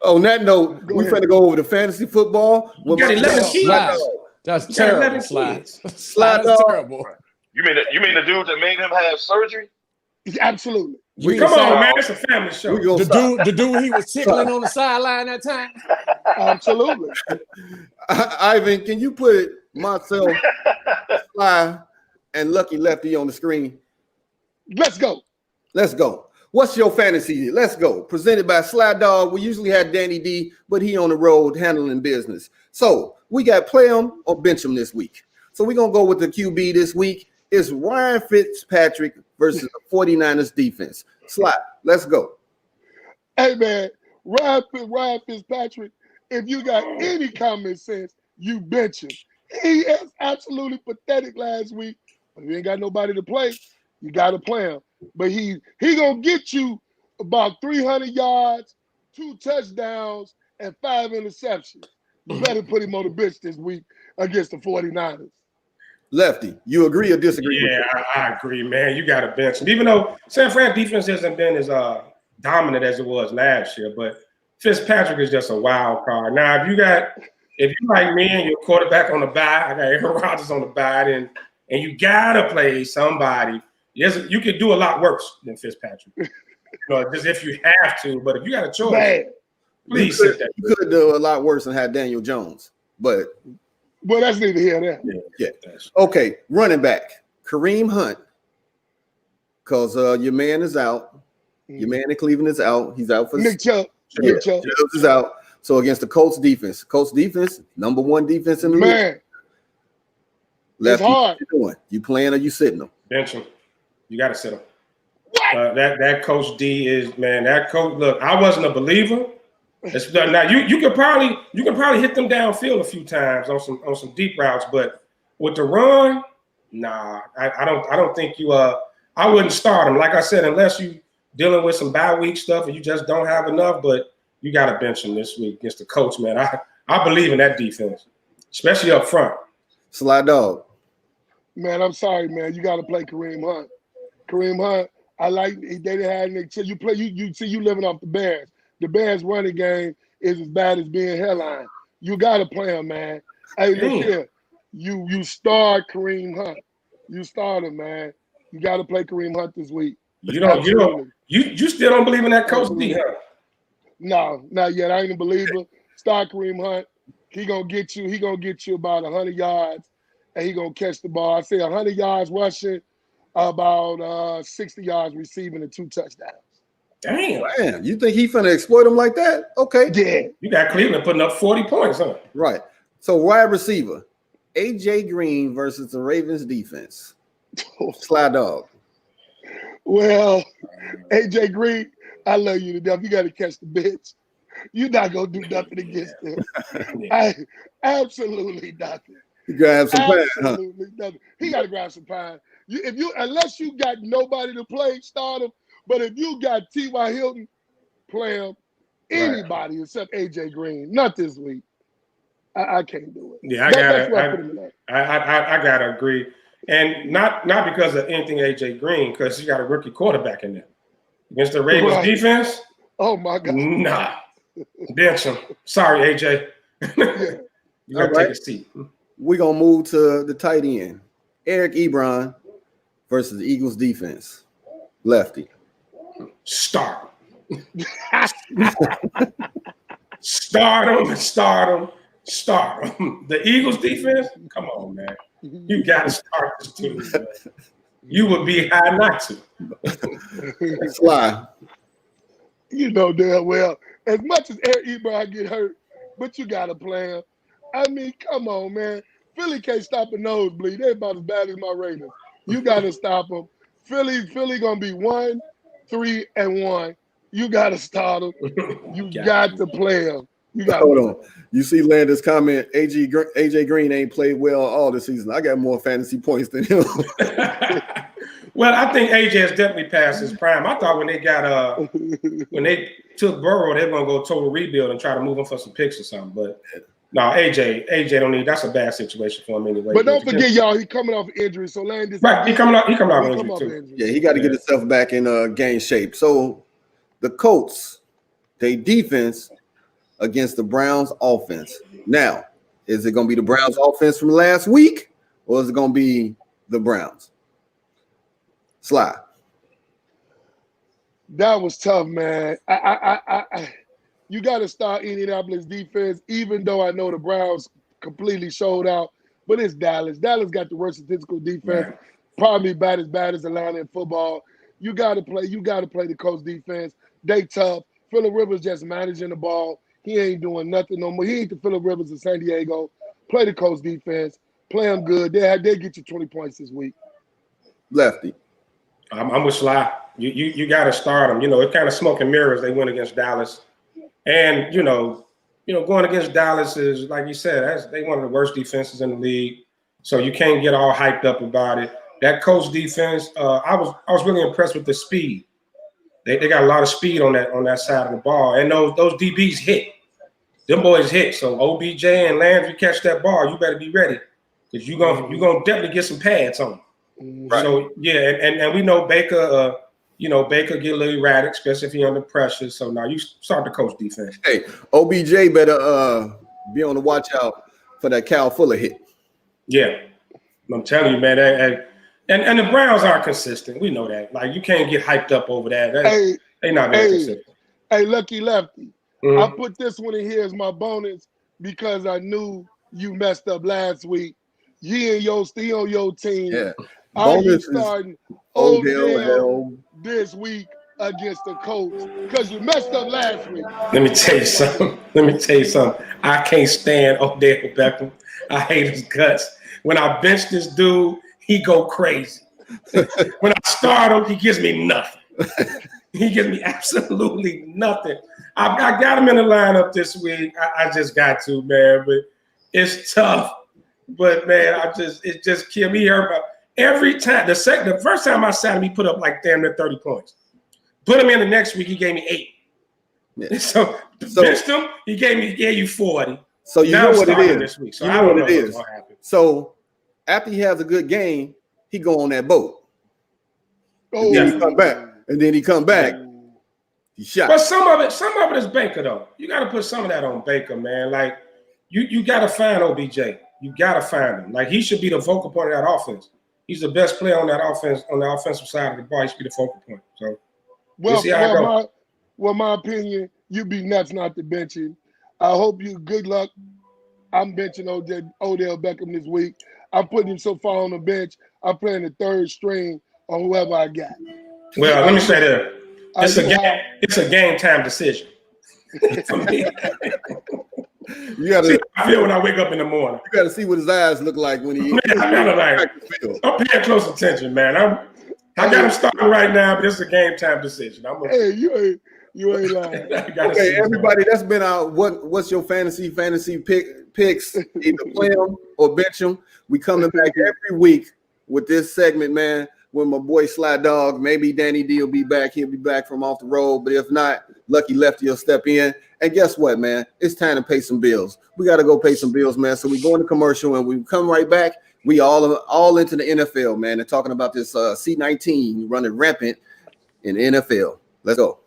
On that note, we're finna go over to fantasy football. You got 11 kids. That's terrible. Slide. That's terrible. You mean the dude that made him have surgery? Absolutely. Come on, man. It's a family show. The dude he was tickling on the sideline that time? Absolutely. Ivan, can you put myself, Sly, and Lucky Lefty on the screen? Let's go. What's your fantasy? Let's go. Presented by Sly Dog. We usually had Danny D, but he on the road handling business. So we got play him or bench him this week. So we're going to go with the QB this week. It's Ryan Fitzpatrick versus the 49ers defense. Sly, let's go. Hey, man, Ryan Fitzpatrick, if you got any common sense, you bench him. He is absolutely pathetic last week. If you ain't got nobody to play, you got to play him. But he going to get you about 300 yards, 2 touchdowns, and 5 interceptions. You better put him on the bench this week against the 49ers. Lefty, you agree or disagree? Yeah, I agree, man. You got to bench him. Even though San Fran defense hasn't been as dominant as it was last year, but Fitzpatrick is just a wild card. Now, if you like me and your quarterback on the bye, I got Aaron Rodgers on the bye, and you got to play somebody. Yes, you could do a lot worse than Fitzpatrick. Just if you have to, but if you got a choice, please sit there. You could do a lot worse and have Daniel Jones, but well, that's neither here nor there. Yeah. Okay, running back Kareem Hunt, because your man is out. Your man in Cleveland is out. He's out for Nick Chubb. Nick Chubb is out. So against the Colts defense, number 1 defense in the league. It's hard. You playing or you sitting them? Bench him. You got to sit him. That Coach D is, man. That coach. Look, I wasn't a believer. Now you can probably hit them downfield a few times on some deep routes, but with the run, nah, I don't think you I wouldn't start him. Like I said, unless you dealing with some bye week stuff and you just don't have enough, but you got to bench him this week against the Colts, man. I believe in that defense, especially up front. Sly Dog. Man, I'm sorry, man. You got to play Kareem Hunt. Kareem Hunt, I like they didn't have Nick. You living off the Bears. The Bears running game is as bad as being headline. You got to play him, man. Hey, look here. You start Kareem Hunt. You start him, man. You got to play Kareem Hunt this week. You still don't believe in that Coach D, huh? No, not yet. I ain't a believer. Start Kareem Hunt. He gonna get you about 100 yards, and he gonna catch the ball. I say 100 yards rushing, about 60 yards receiving, and 2 touchdowns. Damn. You think he finna exploit him like that? Okay. Yeah. You got Cleveland putting up 40 points, huh? Right. So wide receiver, AJ Green versus the Ravens defense. Sly Dog. Well, AJ Green, I love you to death. You got to catch the bitch. You're not gonna do nothing against him. Absolutely nothing. You grab some pine, huh? Absolutely nothing. He got to grab some pine. Unless you got nobody to play, start him. But if you got T.Y. Hilton, play him. Anybody except AJ Green. Not this week. I can't do it. Yeah, I gotta agree. And not because of anything AJ Green, because you got a rookie quarterback in there. Against the Ravens defense? Oh my God. Nah. Bench him. Sorry, AJ. You gotta take a seat. We're gonna move to the tight end. Eric Ebron versus the Eagles defense. Lefty. Start him. Start him. The Eagles defense? Come on, man. You gotta start this team. Man. You would be high not to. Sly. You know damn well. As much as Eric Ebron get hurt, but you gotta play him. I mean, come on, man. Philly can't stop a nosebleed. They're about as bad as my Raiders. You gotta stop them. Philly gonna be 1-3-1. You gotta start them. You got to play them. Hold on. You see Landis comment, AJ Green ain't played well all the season. I got more fantasy points than him. Well, I think AJ has definitely passed his prime. I thought when they took Burrow, they were gonna go total rebuild and try to move him for some picks or something. But no, AJ don't need. That's a bad situation for him anyway. But don't forget, y'all, he coming off injury. So Landis, right? He coming off injury too. Yeah, he got to get himself back in game shape. So the Colts, they defense against the Browns offense. Now, is it going to be the Browns offense from last week, or is it going to be the Browns? Sly. That was tough, man. You got to start Indianapolis defense, even though I know the Browns completely showed out. But it's Dallas. Dallas got the worst statistical defense, probably about as bad as Atlanta in football. You got to play the Colts defense. They tough. Phillip Rivers just managing the ball. He ain't doing nothing no more. He ain't the Phillip Rivers of San Diego. Play the Colts defense. Play them good. They get you 20 points this week. Lefty. I'm with Sly. You got to start them. You know, it's kind of smoke and mirrors. They went against Dallas. And, going against Dallas is, like you said, they one of the worst defenses in the league. So you can't get all hyped up about it. That Colts defense, I was really impressed with the speed. They got a lot of speed on that side of the ball. And those DBs hit. Them boys hit. So OBJ and Landry catch that ball, you better be ready. Because you're gonna definitely get some pads on them. Right. So yeah, and we know Baker Baker get a little erratic, especially if he's under pressure. So now you start the Colts defense. Hey, OBJ better be on the watch out for that Cal Fuller hit. Yeah. I'm telling you, man, and the Browns aren't consistent. We know that. Like, you can't get hyped up over that. They not very consistent. Hey, Lucky Lefty. Mm-hmm. I put this one in here as my bonus because I knew you messed up last week. You and your still on your team. Yeah. Are you starting Odell this week against the Colts? Because you messed up last week. Let me tell you something. I can't stand Odell Beckham. I hate his guts. When I bench this dude, he go crazy. When I start him, he gives me nothing. He gives me absolutely nothing. I got him in the lineup this week. I just got to, man. But it's tough. But man, it just killed me. Every time, the first time I sat him, he put up like damn near 30 points. Put him in the next week, he gave me 8. Yeah. So benched him, he gave you 40. So you know what it is. This week, so you know what it is. So after he has a good game, he go on that boat. And then he come back. He shot. But some of it is Baker though. You got to put some of that on Baker, man. Like you got to find OBJ. You got to find him. Like, he should be the focal point of that offense. He's the best player on that offense, on the offensive side of the ball. He should be the focal point. So we'll see how it goes. My opinion, you'd be nuts not to bench him. I hope you good luck. I'm benching Odell Beckham this week. I'm putting him so far on the bench, I'm playing the third string on whoever I got. Well, let me say that. It's a game time decision. For me. You gotta see how I feel when I wake up in the morning. You gotta see what his eyes look like when he I'm paying close attention, man. I got him starting right now, but it's a game time decision. Hey, you ain't lying. Okay, everybody, that's been our what's your fantasy picks, either play them or bench them. We coming back every week with this segment, man, with my boy Sly Dog. Maybe Danny D will be back. He'll be back from off the road, but if not, Lucky Lefty will step in. And guess what, man? It's time to pay some bills. We got to go pay some bills, man. So we go into commercial and we come right back. We all into the NFL, man, and talking about this C-19 running rampant in the NFL. Let's go.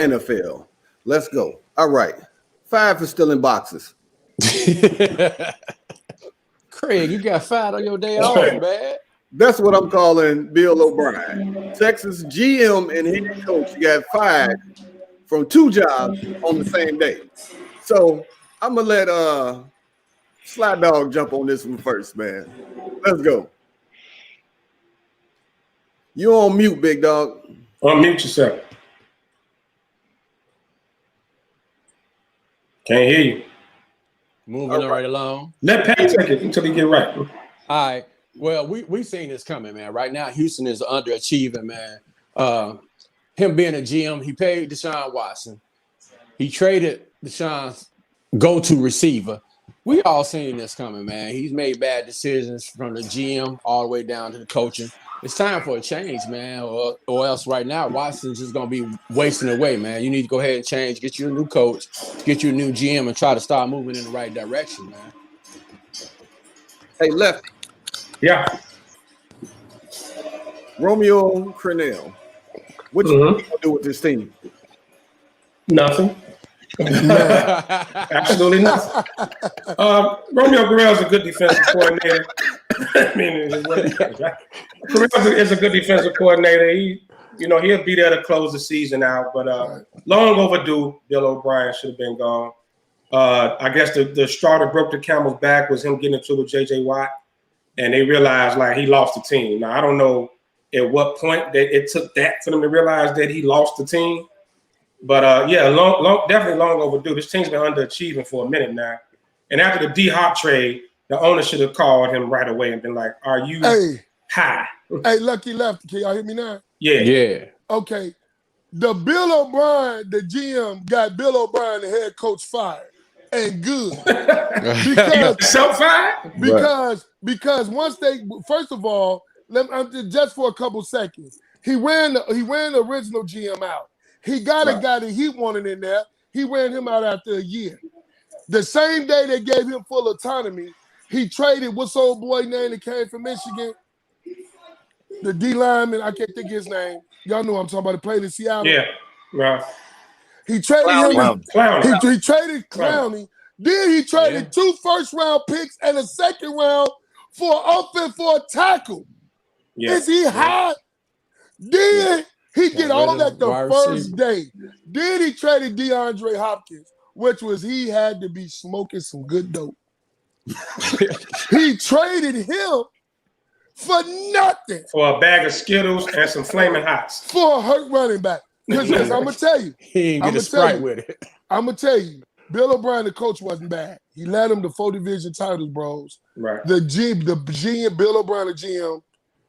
NFL. Let's go. All right. 5 for stealing boxes. Craig, you got 5 on your day off, man. That's what I'm calling Bill O'Brien. Texas GM and head coach got 5 from 2 jobs on the same day. So I'm going to let Sly Dog jump on this one first, man. Let's go. You on mute, big dog. Unmute yourself. Can't hear you. Moving right along. Let Pat take it until he get right. All right. Well, we seen this coming, man. Right now, Houston is underachieving, man. Him being a GM, he paid Deshaun Watson. He traded Deshaun's go-to receiver. We all seen this coming, man. He's made bad decisions from the GM all the way down to the coaching. It's time for a change, man, or else right now Watson's just going to be wasting away, man. You need to go ahead and change, get you a new coach, get you a new GM, and try to start moving in the right direction, man. Hey, Lefty. Yeah. Romeo Crennel. What you gonna do with this team? Nothing. Absolutely nothing. Romeo Crennel is a good defensive coordinator. I mean, it's what he is, right? Crennel is a good defensive coordinator. He'll be there to close the season out, but long overdue. Bill O'Brien should have been gone. I guess the straw that broke the camel's back was him getting into with J.J. Watt. and they realized like he lost the team. Now I don't know at what point that it took that for them to realize that he lost the team, but yeah, definitely long overdue. This team's been underachieving for a minute now, and after the D-Hop trade, the owner should have called him right away and been like, "Are you high?" Hey, Lucky Lefty, can y'all hear me now? Yeah. Okay. The Bill O'Brien, the GM, got Bill O'Brien, the head coach, fired. And good. because once they, first of all, just for a couple seconds, he ran the original GM out. He got a guy that he wanted in there. He ran him out after a year. The same day they gave him full autonomy, he traded what's old boy name that came from Michigan? The D lineman, I can't think of his name. Y'all know what I'm talking about. He played in Seattle. Yeah, right. He traded him. Clowney. He traded Clowney. Then he traded 2 first-round picks and a second round for a tackle. Yeah. Is he hot? Then he did all that the first day. Then he traded DeAndre Hopkins, which was he had to be smoking some good dope. He traded him for nothing. For a bag of Skittles and some Flaming Hots. For a hurt running back. Because I'm going to tell you. He ain't get a Sprite with it. I'm going to tell you. Bill O'Brien, the coach, wasn't bad. He led him to 4 division titles, bros. Right. The GM, Bill O'Brien, the GM,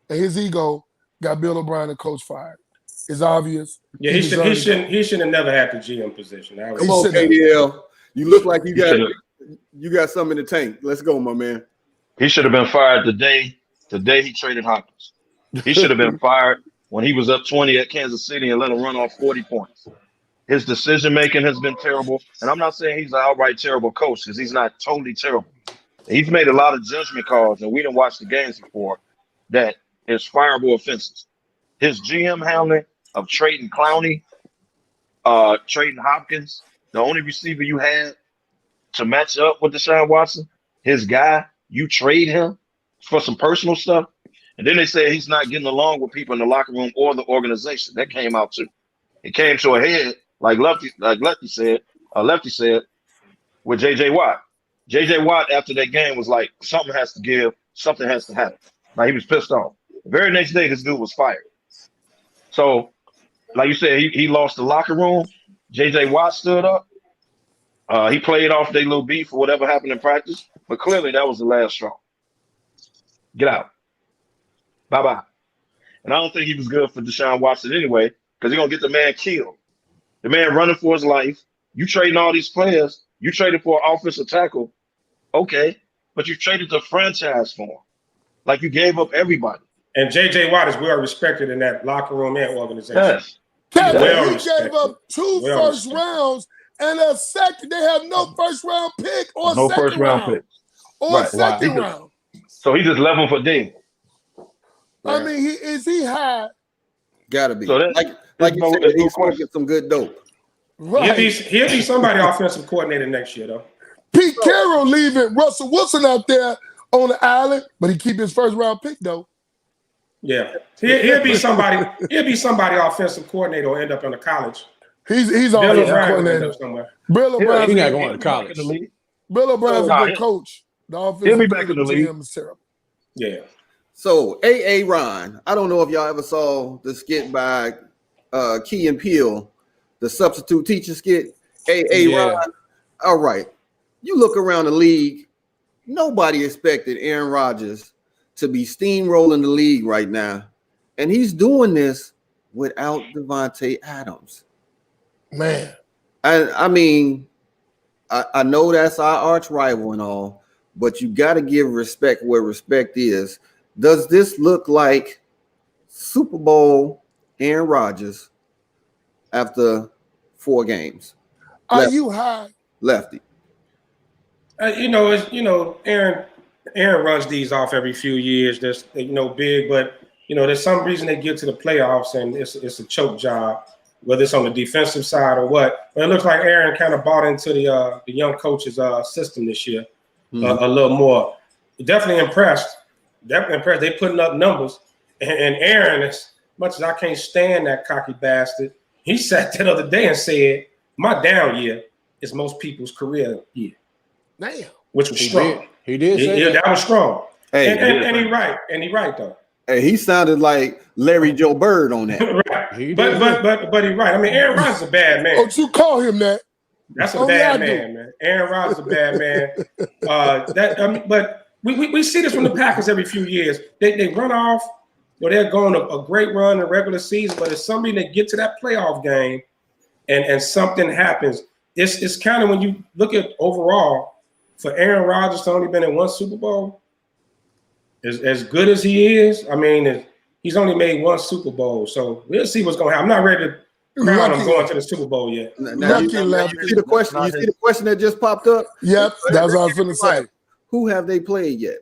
and his ego got Bill O'Brien, the coach, fired. It's obvious. Yeah, he shouldn't have never had the GM position. Come on, KDL. You look like you got something in the tank. Let's go, my man. He should have been fired the day he traded Hopkins. He should have been fired when he was up 20 at Kansas City and let him run off 40 points. His decision-making has been terrible. And I'm not saying he's an outright terrible coach because he's not totally terrible. He's made a lot of judgment calls, and we didn't watch the games before, that is fireable offenses. His GM handling of trading Clowney, trading Hopkins, the only receiver you had to match up with Deshaun Watson, his guy, you trade him for some personal stuff. And then they say he's not getting along with people in the locker room or the organization. That came out too. It came to a head, like Lefty said, with J.J. Watt. J.J. Watt, after that game, was like, something has to give, something has to happen. Like, he was pissed off. The very next day, this dude was fired. So, like you said, he lost the locker room. J.J. Watt stood up. He played off their little beef or whatever happened in practice, but clearly that was the last straw. Get out. Bye-bye. And I don't think he was good for Deshaun Watson anyway, because he's going to get the man killed. The man running for his life. You trading all these players. You traded for an offensive tackle. Okay, but you traded the franchise for him. Like, you gave up everybody. And J.J. Watt is well respected in that locker room and organization. Yes. He gave up 2 first rounds and a second. They have no first round pick or no second first round pick. Or right. Second round. So he just left him for dead. I mean, is he high? Gotta be. So like you said, he's smoking some good dope. Right. He'll be somebody offensive coordinator next year, though. Pete Carroll leaving Russell Wilson out there on the island, but he keep his first round pick though. Yeah, he'll be somebody. He'll be somebody offensive coordinator or end up in a college. He's offensive coordinator somewhere. Bill O'Brien. He's not going to college. Bill O'Brien's a good coach. The offensive he'll be back in the league. GM is terrible. Yeah. So A.A. Ron, I don't know if y'all ever saw the skit by Key and Peele, the substitute teacher skit. A.A. Ron. All right. You look around the league, nobody expected Aaron Rodgers to be steamrolling the league right now. And he's doing this without Devontae Adams. Man. I mean, I know that's our arch rival and all, but you got to give respect where respect is. Does this look like Super Bowl Aaron Rodgers after 4 games? Are you high? Lefty. Aaron runs these off every few years. There's big, but there's some reason they get to the playoffs and it's a choke job, whether it's on the defensive side or what. But it looks like Aaron kind of bought into the young coach's system this year a little more. Definitely impressed. They putting up numbers. And Aaron, as much as I can't stand that cocky bastard, he sat that other day and said, my down year is most people's career year. Damn. Which was strong. He did say that. That was strong. Hey, and he right. And he right though. hey, he sounded like Larry Joe Bird on that. Right. But he right. I mean, Aaron Rodgers is a bad man. Oh, you call him that? That's a bad man. Aaron Rodgers is a bad man. But we see this from the Packers every few years. They run off, or they're going a great run in regular season, but it's somebody that get to that playoff game and something happens. It's kind of when you look at overall, for Aaron Rodgers to only been in one Super Bowl, as good as he is, I mean, he's only made one Super Bowl. So we'll see what's going to happen. I'm not ready to crown him going to the Super Bowl yet. Now, you see the question? You see the question that just popped up? Yep, that's what I was going to say. Who have they played yet?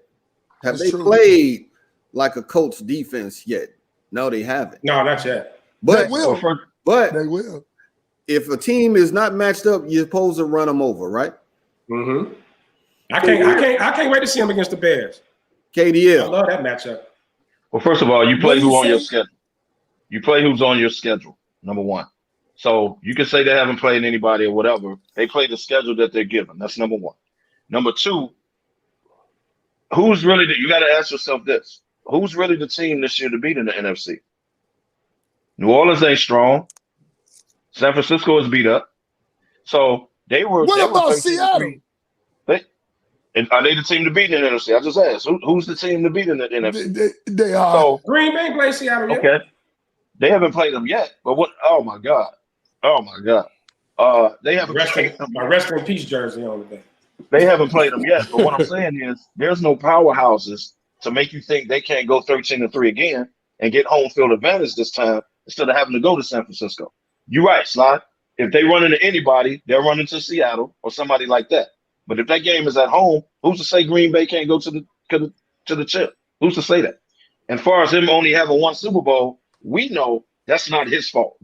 Have they played like a Colts defense yet? No, they haven't. No, not yet. But they will. But they will. If a team is not matched up, you're supposed to run them over, right? Mm-hmm. I can't wait to see him against the Bears. KDL. I love that matchup. Well, first of all, you play who on your schedule. You play who's on your schedule, number one. So you can say they haven't played anybody or whatever. They play the schedule that they're given. That's number one. Number two, who's really you got to ask yourself this. Who's really the team this year to beat in the NFC? New Orleans ain't strong. San Francisco is beat up. So they were. What about Seattle? Are they the team to beat in the NFC? I just asked. Who's the team to beat in the NFC? They are. So, Green Bay play Seattle yet. Okay. They haven't played them yet. But what? Oh, my God. They haven't played them. My rest in peace jersey on today. They haven't played them yet. But what I'm saying is there's no powerhouses to make you think they can't go 13-3 again and get home field advantage this time instead of having to go to San Francisco. You're right, Sly. If they run into anybody, they'll run into Seattle or somebody like that. But if that game is at home, who's to say Green Bay can't go to the chip? Who's to say that? And as far as him only having one Super Bowl, we know that's not his fault.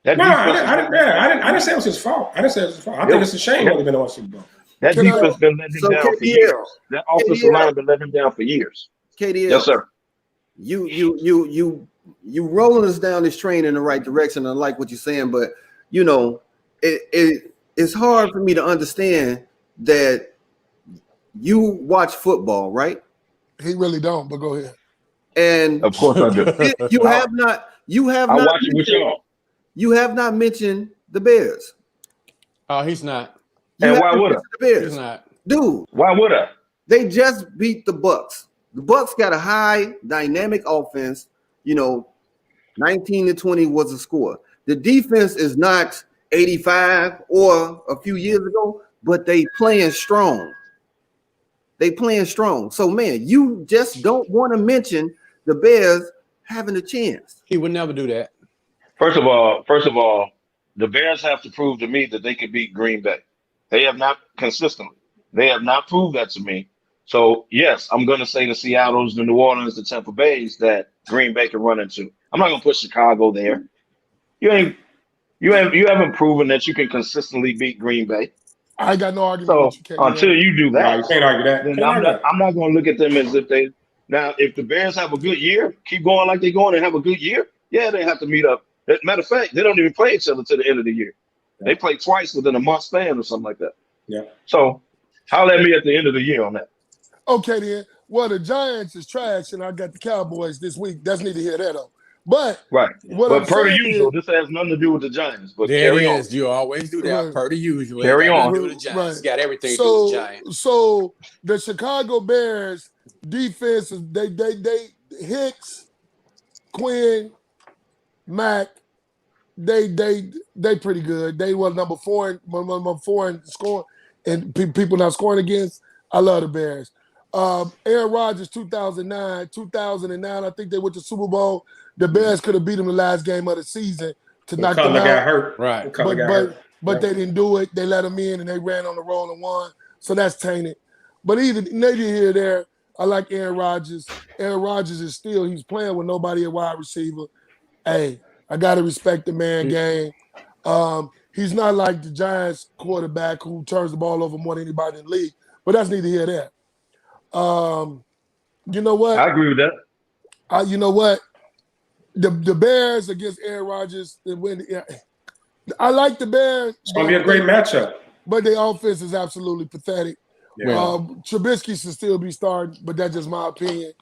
I didn't say it was his fault. I think it's a shame only been on one Super Bowl. That defense been letting him down for years. That offensive line been letting him down for years. KDL, yes, sir. You rolling us down this train in the right direction. I like what you're saying, but it's hard for me to understand that you watch football, right? He really don't, but go ahead. And of course I do. You have not watch it with y'all. You have not mentioned the Bears. Oh, he's not. And why would I? The Bears. He's not. Dude. Why would I? They just beat the Bucks. The Bucks got a high dynamic offense. 19-20 was the score. The defense is not 85 or a few years ago, but they playing strong. So, man, you just don't want to mention the Bears having a chance. He would never do that. First of all, the Bears have to prove to me that they could beat Green Bay. They have not consistently. They have not proved that to me. So, yes, I'm going to say the Seattle's, the New Orleans, the Tampa Bays that Green Bay can run into. I'm not going to put Chicago there. You haven't proven that you can consistently beat Green Bay. I got no argument with you, until you do that. No, you can't argue that. Then I'm not going to look at them as if they – now, if the Bears have a good year, keep going like they're going and have a good year, yeah, they have to meet up. Matter of fact, they don't even play each other to the end of the year. Yeah. They play twice within a month span or something like that. Yeah. So holler at me at the end of the year on that. Okay, then. Well, the Giants is trash, and I got the Cowboys this week. That's need to hear that, though. But right. But per usual, this has nothing to do with the Giants. But carry on. You always do that. Per the usual. Carry on. The Giants. Got everything to do with the Giants. So the Chicago Bears defense is they Hicks, Quinn, Mack, they pretty good. They were number four in scoring, and people not scoring against. I love the Bears. Aaron Rodgers, 2009, I think they went to Super Bowl. The Bears could have beat them the last game of the season to knock them out. Got hurt. Right. But they didn't do it. They let him in, and they ran on the roll and won. So that's tainted. But either neither here or there, I like Aaron Rodgers. Aaron Rodgers is still, he's playing with nobody at wide receiver. Hey, I got to respect the man game. He's not like the Giants quarterback who turns the ball over more than anybody in the league. But that's neither here nor there. You know what? I agree with that. You know what? The Bears against Aaron Rodgers. I like the Bears. It's going to be a great matchup. But their offense is absolutely pathetic. Yeah. Trubisky should still be starting, but that's just my opinion.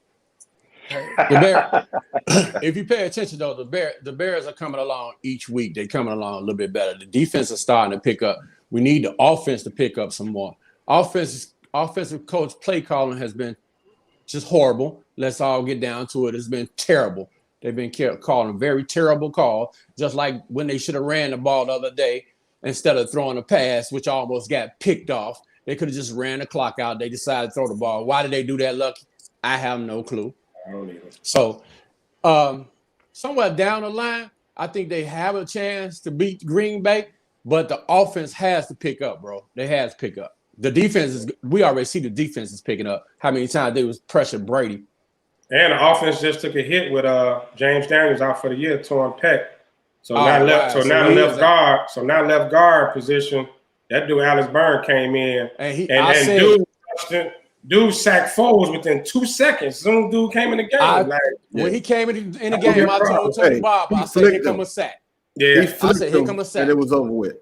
If you pay attention though, the Bears are coming along each week. They're coming along a little bit better. The defense is starting to pick up. We need the offense to pick up some more. Offensive coach play calling has been just horrible. Let's all get down to it. It's been terrible. They've been calling a very terrible call, just like when they should have ran the ball the other day instead of throwing a pass, which almost got picked off. They could have just ran the clock out. They decided to throw the ball. Why did they do that, Lucky? I have no clue. I don't either. So somewhere down the line, I think they have a chance to beat Green Bay, but the offense has to pick up, bro. They has to pick up. The defense is, we already see the defense is picking up. How many times they was pressuring Brady. And the offense just took a hit with James Daniels out for the year, torn pec. So now left guard position, that dude Alex Byrne came in and dude sacked Foles within 2 seconds. Some dude came in the game. When he came in the game, I told Tony Bob, I said, here come a sack. Yeah, I said, here come a sack. And it was over with.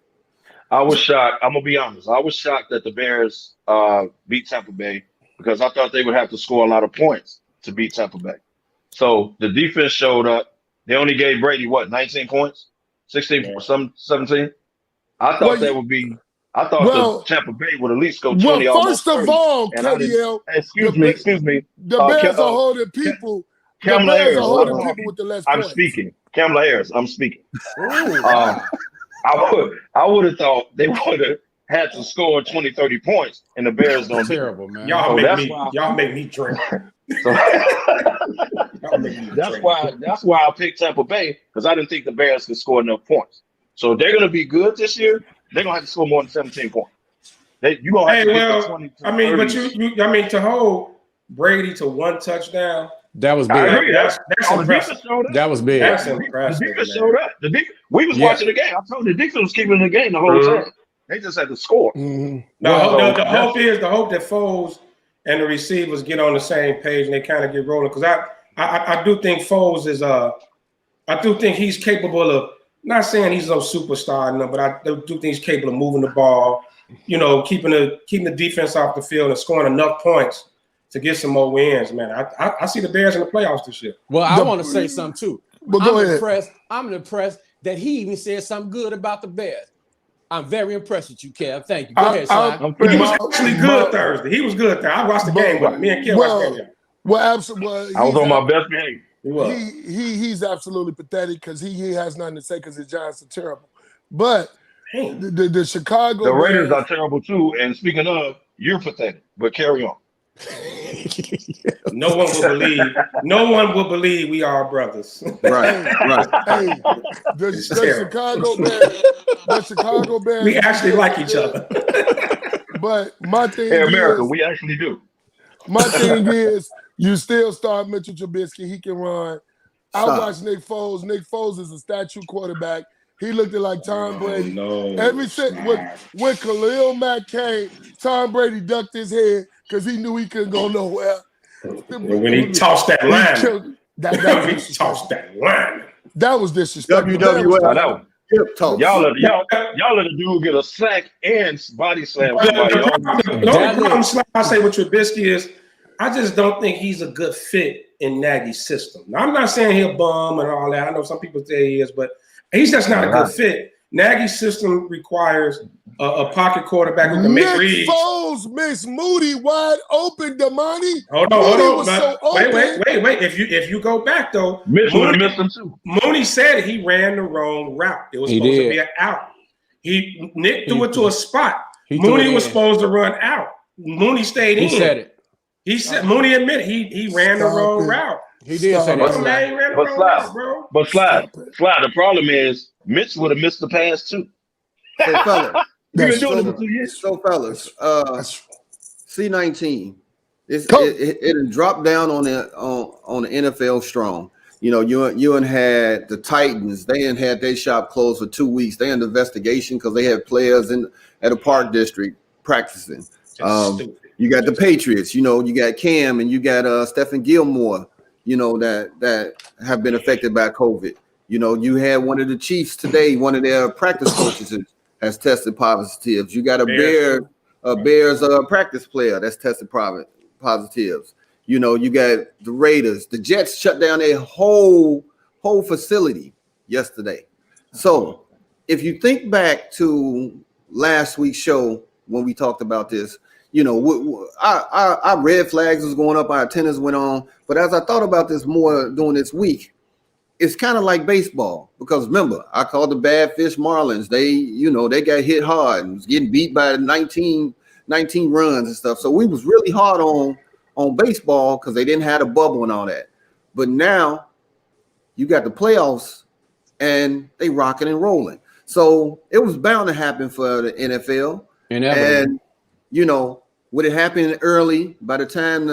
I was shocked. I'm gonna be honest. I was shocked that the Bears beat Tampa Bay because I thought they would have to score a lot of points to beat Tampa Bay. So the defense showed up. They only gave Brady 19 points, 16, 17. I thought the Tampa Bay would at least go 20. Well, first of all, KDL, excuse me. The Bears are holding people. Kamala Harris, people with the less I'm points. speaking. Kamala Harris, I'm speaking. I would have thought they would have had to score 20, 30 points, and the Bears don't. Terrible, man. Y'all make me drink. So, that's why I picked Tampa Bay, because I didn't think the Bears could score enough points. So if they're going to be good this year, they're going to have to score more than 17 points. You're going to have to get 20. I mean, but to hold Brady to one touchdown. That was big. That's impressive. That was big. That's impressive. The defense showed up. We was watching the game. I told you the defense was keeping the game the whole time. They just had to score. The hope that Foles and the receivers get on the same page and they kind of get rolling. Because I do think Foles is I do think he's capable of, not saying he's no superstar, but I do think he's capable of moving the ball, keeping the defense off the field and scoring enough points to get some more wins, man. I see the Bears in the playoffs this year. Well, I want to say something too. But go ahead. I'm impressed that he even said something good about the Bears. I'm very impressed with you, Kev. Thank you. Go ahead, Sly. He was actually good Thursday. He was good Thursday. I watched the game with him. Me and Kev watched the game. Well, absolutely. I was on my best behavior. He's absolutely pathetic because he has nothing to say because the Giants are terrible. But the Chicago the Raiders are terrible too. And speaking of, you're pathetic. But carry on. No one will believe we are brothers. Right. Hey, the Chicago Bears. We actually like each other. But my thing in America, we actually do. My thing is, you still start Mitchell Trubisky. He can run. I watched Nick Foles. Nick Foles is a statue quarterback. He looked like Tom Brady. Every since when Khalil Mack came, Tom Brady ducked his head because he knew he couldn't go nowhere. When he tossed that line, that was disrespectful. WWF. Y'all let the dude get a sack and body slam. The only problem I say with Trubisky is I just don't think he's a good fit in Nagy's system. Now, I'm not saying he'll bum and all that. I know some people say he is, but he's just not a good fit. Nagy's system requires a pocket quarterback who can make reads. Nick Foles missed Moody wide open, Damani. Hold on. Wait. If you go back though, Mitch would have missed him too. Mooney said he ran the wrong route. It was supposed to be an out. Nick threw it to a spot. Mooney was supposed to run out. Mooney stayed in. He said it. He said Mooney admitted he ran the wrong route. He did say that. But Slide, the problem is Mitch would have missed the pass too. So, fellas, You've been doing it for 2 years. So, fellas, C19, it dropped down on the NFL strong. You had the Titans. They had their shop closed for 2 weeks. They in investigation because they had players at a park district practicing. You got the Patriots. You got Cam and you got Stephen Gilmore. That have been affected by COVID. You had one of the Chiefs today. One of their practice coaches has tested positive. You got a Bears practice player that's tested positives. You know, you got the Raiders. The Jets shut down their whole facility yesterday. So if you think back to last week's show when we talked about this, you know, our red flags was going up, our attendance went on. But as I thought about this more during this week, it's kind of like baseball, because remember, I called the Bad Fish Marlins. They got hit hard and was getting beat by 19 runs and stuff. So we was really hard on baseball because they didn't have a bubble and all that. But now you got the playoffs and they rocking and rolling. So it was bound to happen for the NFL. And, you know, would it happen early by the time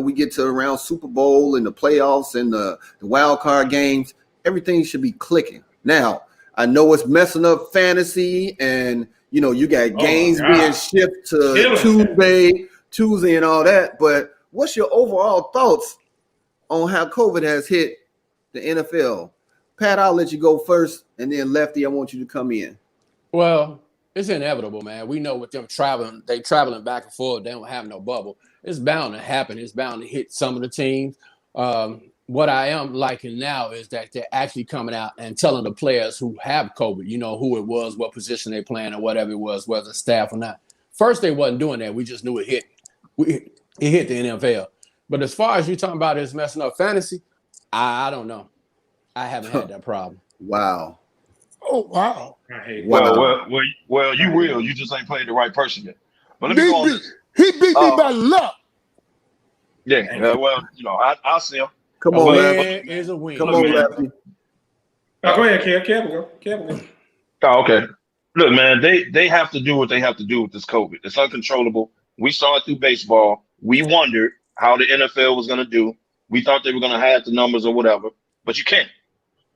we get to around Super Bowl and the playoffs and the wild card games? Everything should be clicking. Now, I know it's messing up fantasy, and you know you got games being shipped to Tuesday and all that. But what's your overall thoughts on how COVID has hit the NFL? Pat, I'll let you go first, and then Lefty, I want you to come in. Well, it's inevitable, man. We know with them traveling back and forth, they don't have no bubble. It's bound to happen. It's bound to hit some of the teams. What I am liking now is that they're actually coming out and telling the players who have COVID, you know, who it was, what position they playing, or whatever it was, whether staff or not. First, they wasn't doing that. We just knew it hit. It hit the NFL. But as far as you talking about it's messing up fantasy, I don't know. I haven't had that problem. Wow. Oh, wow. Well, you will. You just ain't played the right person yet. But let me go on this. He beat me by luck. Yeah. Well, you know, I'll see him. Come on, Lefty. Is a win. Come on, Lefty. Go ahead, Kevin. Go. Oh, okay. Look, man, they have to do what they have to do with this COVID. It's uncontrollable. We saw it through baseball. We wondered how the NFL was going to do. We thought they were going to hide the numbers or whatever, but you can't,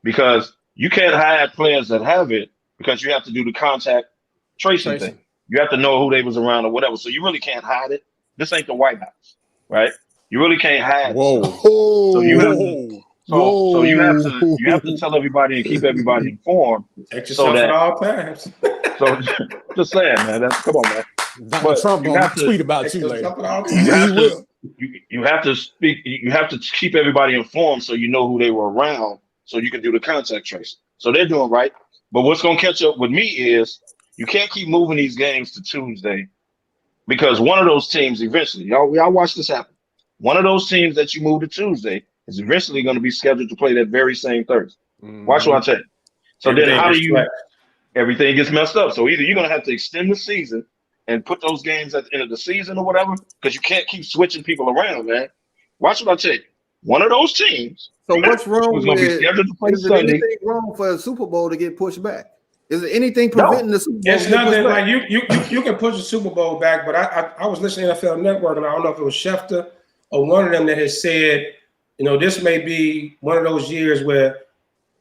because you can't hide players that have it, because you have to do the contact tracing thing. You have to know who they was around or whatever. So you really can't hide it. This ain't the White House, right? You really can't hide. So you have to tell everybody and keep everybody informed. Take yourself at all times. So just saying, man. Come on, man. Donald Trump gonna tweet about you later. You have to speak. You have to keep everybody informed so you know who they were around, so you can do the contact tracing. So they're doing right. But what's going to catch up with me is you can't keep moving these games to Tuesday, because one of those teams eventually, y'all watch this happen. One of those teams that you move to Tuesday is eventually going to be scheduled to play that very same Thursday. Watch what I tell you. So everything gets messed up. So either you're going to have to extend the season and put those games at the end of the season or whatever, because you can't keep switching people around, man. Watch what I tell you. One of those teams. So what's wrong with anything wrong for a Super Bowl to get pushed back? Is there anything preventing the Super Bowl? It's nothing like you can push the Super Bowl back, but I was listening to NFL Network, and I don't know if it was Schefter or one of them that has said, you know, this may be one of those years where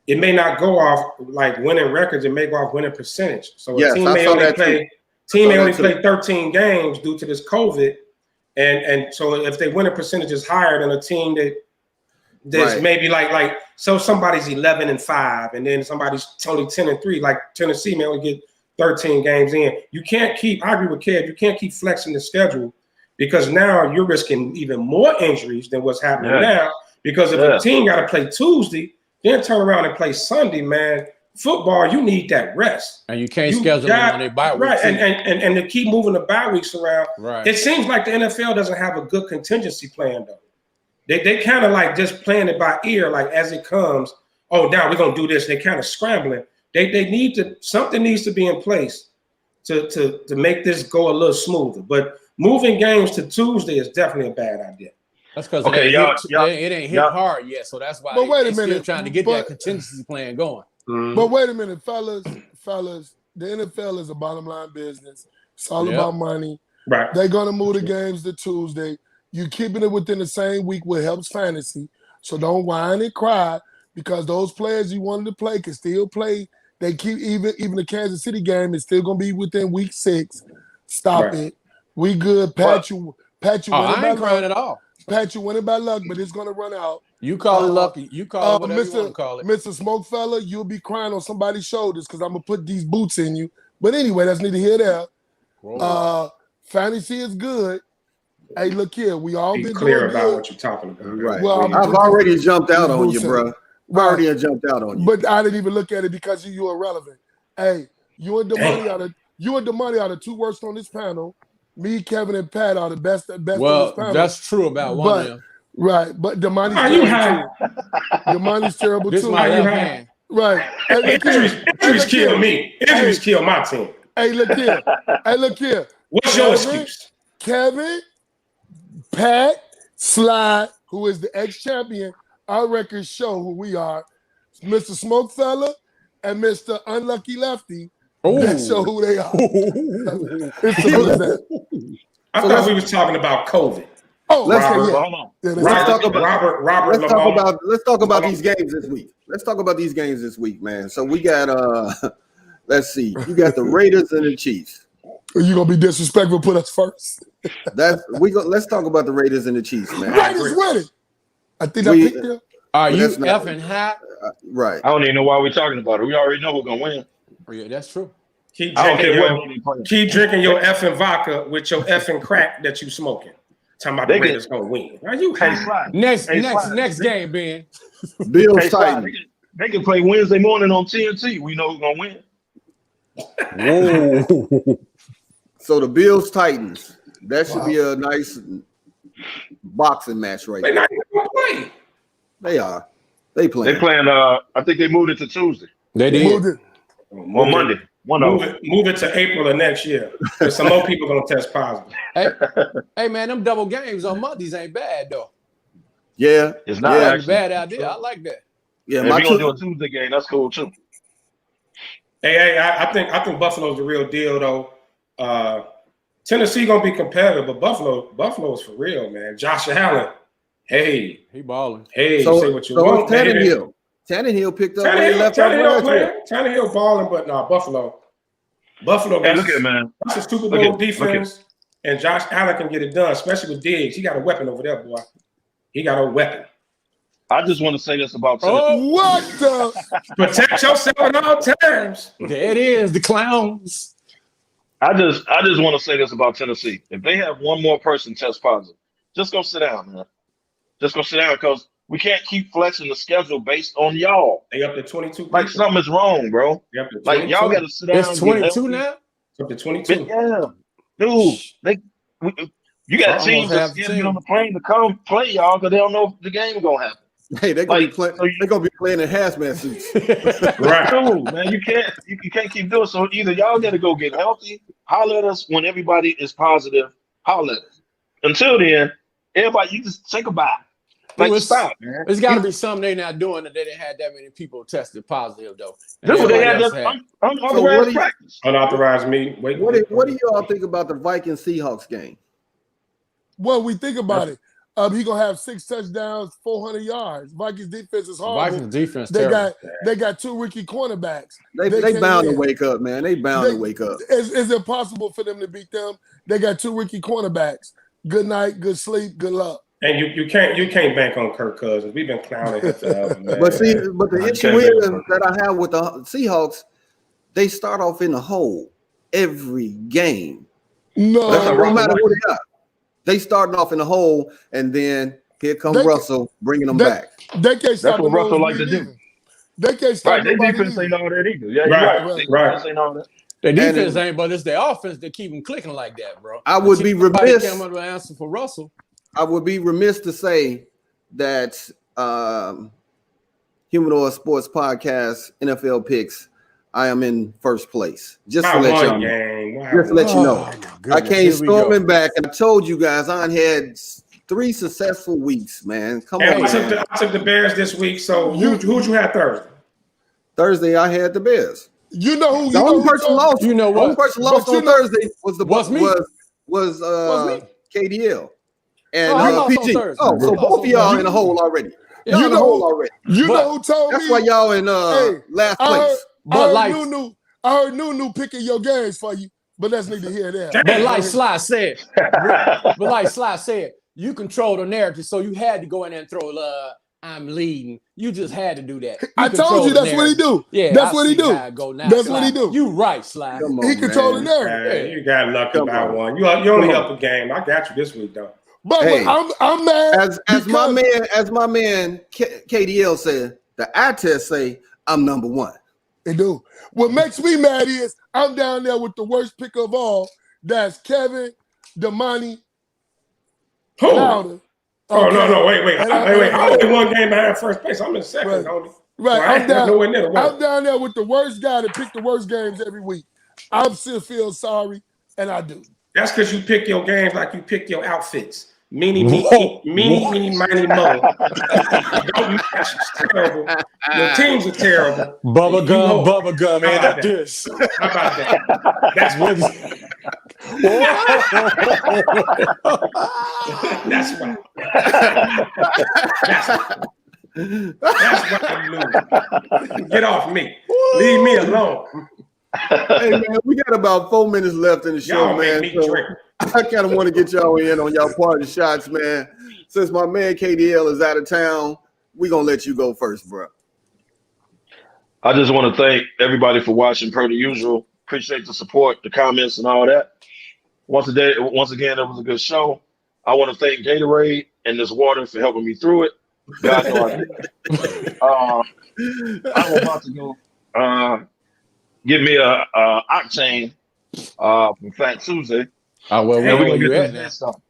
it may not go off like winning records, it may go off winning percentage. So a team may only play 13 games due to this COVID. And so if they win a percentage is higher than a team that's maybe like so somebody's 11-5 and then somebody's only 10-3, like Tennessee may only get 13 games in. I agree with Kev, you can't keep flexing the schedule, because now you're risking even more injuries than what's happening now. Because if a team got to play Tuesday, then turn around and play Sunday, man, football, you need that rest. And you can't schedule them on their bye weeks. Right, and to keep moving the bye weeks around. Right. It seems like the NFL doesn't have a good contingency plan, though. They kind of like just playing it by ear, like as it comes. Oh, now we're gonna do this. They kind of scrambling. They need to, something needs to be in place to make this go a little smoother. But moving games to Tuesday is definitely a bad idea. That's because it ain't hit hard yet, so that's why. But wait a minute, still trying to get that contingency plan going. But wait a minute, fellas, the NFL is a bottom line business. It's all about money. Right. They're gonna move the games to Tuesday. You keeping it within the same week what helps fantasy. So don't whine and cry, because those players you wanted to play can still play. They keep even the Kansas City game is still gonna be within week 6. Stop it. We good. Pat, you I ain't crying at all. Pat, you winning by luck, but it's gonna run out. You call it lucky. You call it whatever you want to call it. Mr. Smokefella, you'll be crying on somebody's shoulders because I'm gonna put these boots in you. But anyway, that's neither here nor there. Fantasy is good. Hey, look here. We all Be been clear doing about good. what you're talking about. Right. Well, I've already jumped out on you, bullshit. bro. I already jumped out on you. But I didn't even look at it because you irrelevant. Hey, you and Damani are the two worst on this panel. Me, Kevin, and Pat are the best on this Well, panel. that's true about one of them. Right, but Damani's Are you terrible too. Damani's terrible This too. my you left have- hand. Right. Hey, look here. Injuries kill me. Injuries kill my team. Hey, look here. Hey, look here. What's your excuse? Kevin, Pat, Sly, who is the ex-champion, our records show who we are. Mr. Smokefella and Mr. Unlucky Lefty. That show who they are. It's simple as that. I thought we was talking about COVID. Oh, Let's okay, hold yeah. on. Yeah, Let's talk about Robert let's talk about these games this week. Let's talk about these games this week, man. So we got let's see. You got the Raiders and the Chiefs. You gonna be disrespectful? Put us first. Let's talk about the Raiders and the Chiefs, man. Raiders winning. I think I picked them. Are you that's not- effing hot? Right. I don't even know why we're talking about it. We already know who's gonna win. Oh, yeah, that's true. Keep I don't drinking care your, what they play. keep drinking your effing vodka with your effing crack that you smoking. Talking about the They can- Raiders gonna win. Are you Hey, high? Sly. Next Sly. game, Ben. Bills Hey, Sly, Titans. they can play Wednesday morning on TNT. We know who's gonna win. Whoa. So the Bills Titans. That should be a nice boxing match right They're there. not even gonna play. They are. They playing. They playing. I think they moved it to Tuesday They Moved did. it. or Monday. One of them. Move it to April of next year. Because some more people gonna test positive. Hey, man, them double games on Mondays ain't bad, though. Yeah. It's not Yeah. actually. Bad idea. I like that. Yeah. If My you're gonna two, do a Tuesday game, that's cool too. Hey, I think Buffalo's the real deal though. Tennessee gonna be competitive, but Buffalo's for real, man. Josh Allen, hey, He balling. say what you so want. it's Tannehill. Tannehill picked up where he left off Tannehill last year. playing. Tannehill balling, but nah, Buffalo Hey, got look at it, man. that's a Super Look Bowl at- defense, and Josh Allen can get it done, especially with Diggs. He got a weapon over there, boy. He got a weapon. I just want to say this about Tennessee. Oh, What the? Protect yourself at all times. there it is. The clowns. I just want to say this about Tennessee. If they have one more person test positive, just go sit down, man. Just go sit down because we can't keep flexing the schedule based on y'all. They up to 22. Like people. something is wrong, bro. They up to 22. Like y'all got to sit down. It's and 22 get healthy. now? Up to 22. Yeah, dude. You got Almost teams half that's the scared to get team. on the plane to come play y'all because they don't know if the game gonna happen. Hey, they're gonna Like, be playing. so you- They're gonna be playing in hazmat suits. Right. Dude, man, you can't keep doing so. Either y'all got to go get healthy, holler at us when everybody is positive, holler at us. Until then, everybody, you just say goodbye. Like, Dude, stop, man. There's got to be something they not doing that they didn't have that many people tested positive, though. And This is what they had everybody this else had. So what unauthorized do you- practice. Unauthorized meeting. Wait. What do y'all think about the Vikings Seahawks game? Well, we think about it. He gonna have 6 touchdowns, 400 yards. Vikings defense is horrible. Vikings defense They terrible. got 2 rookie cornerbacks. They can't bound to win. wake up, man. They bound to wake up. It's impossible for them to beat them. They got 2 rookie cornerbacks. Good night, good sleep, good luck. And you can't bank on Kirk Cousins. We've been clowning him forever, man. But the I issue can't is make it. that I have with the Seahawks, they start off in the hole every game. No, No matter who they are. They starting off in the hole, and then here comes Russell bringing them back. They can't stop That's what the Russell like to do. either. They can't stop Right, their nobody defense either. ain't all that either. Yeah, Right, you're right. right. Defense ain't all that. The defense And- ain't, but it's their offense that keep them clicking like that, bro. I would be Until somebody remiss- came up with an answer for Russell. I would be remiss to say that Humidor Sports Podcast NFL picks, I am in first place. Just to Not let y'all one know. game. Wow. Just to let you know. Oh, my I goodness. came Here we go. storming back, and I told you guys I had 3 successful weeks, man. Come And on, I took, man. I took the Bears this week. So who'd you have Thursday? Thursday I had the Bears. You know who? The You know only who person told- lost. You know The only what? person lost But you on know- Thursday was the Was me. was Was me. KDL and Oh, I lost on PG. Thursday. Oh, so I lost both on of y'all Thursday. in the hole already. Y'all You in the know hole who- already. You But- know who told That's me? why y'all in Hey, last I heard, place. But I heard like- Nunu picking your games for you, but let's need to hear that. But like Sly said, you control the narrative, so you had to go in there and throw I'm leading. You just had to do that. I told you that's what he do. Yeah, that's what he do. That's what he do. You right, Sly. Come on, He control the narrative. You got lucky by one. You only up a game. I got you this week, though. But Hey, I'm mad. As my man KDL said, the eye test say I'm number one. They do. What makes me mad is I'm down there with the worst pick of all. That's Kevin, Damani, Louder. Oh, Okay. no, wait. I'm only one game behind first place. I'm in second, Right. only. Right. I'm down there with the worst guy that pick the worst games every week. I still feel sorry, and I do. That's because you pick your games like you pick your outfits. Meeny, miny, mo. Don't match. It's terrible. Your teams are terrible. Bubba gum, man. That's this. How about that? That's what. That's why. That's why I'm losing. Get off me. Leave me alone. Hey man, we got about 4 minutes left in the show, Y'all man. make me drink. I kind of want to get y'all in on y'all party shots, man. Since my man KDL is out of town, we gonna let you go first, bro. I just want to thank everybody for watching per the usual. Appreciate the support, the comments, and all that. Once again, it was a good show. I want to thank Gatorade and this water for helping me through it. God know I did. I'm about to go give me a Octane from Fat Tuesday. Well, We're gonna get at this day started.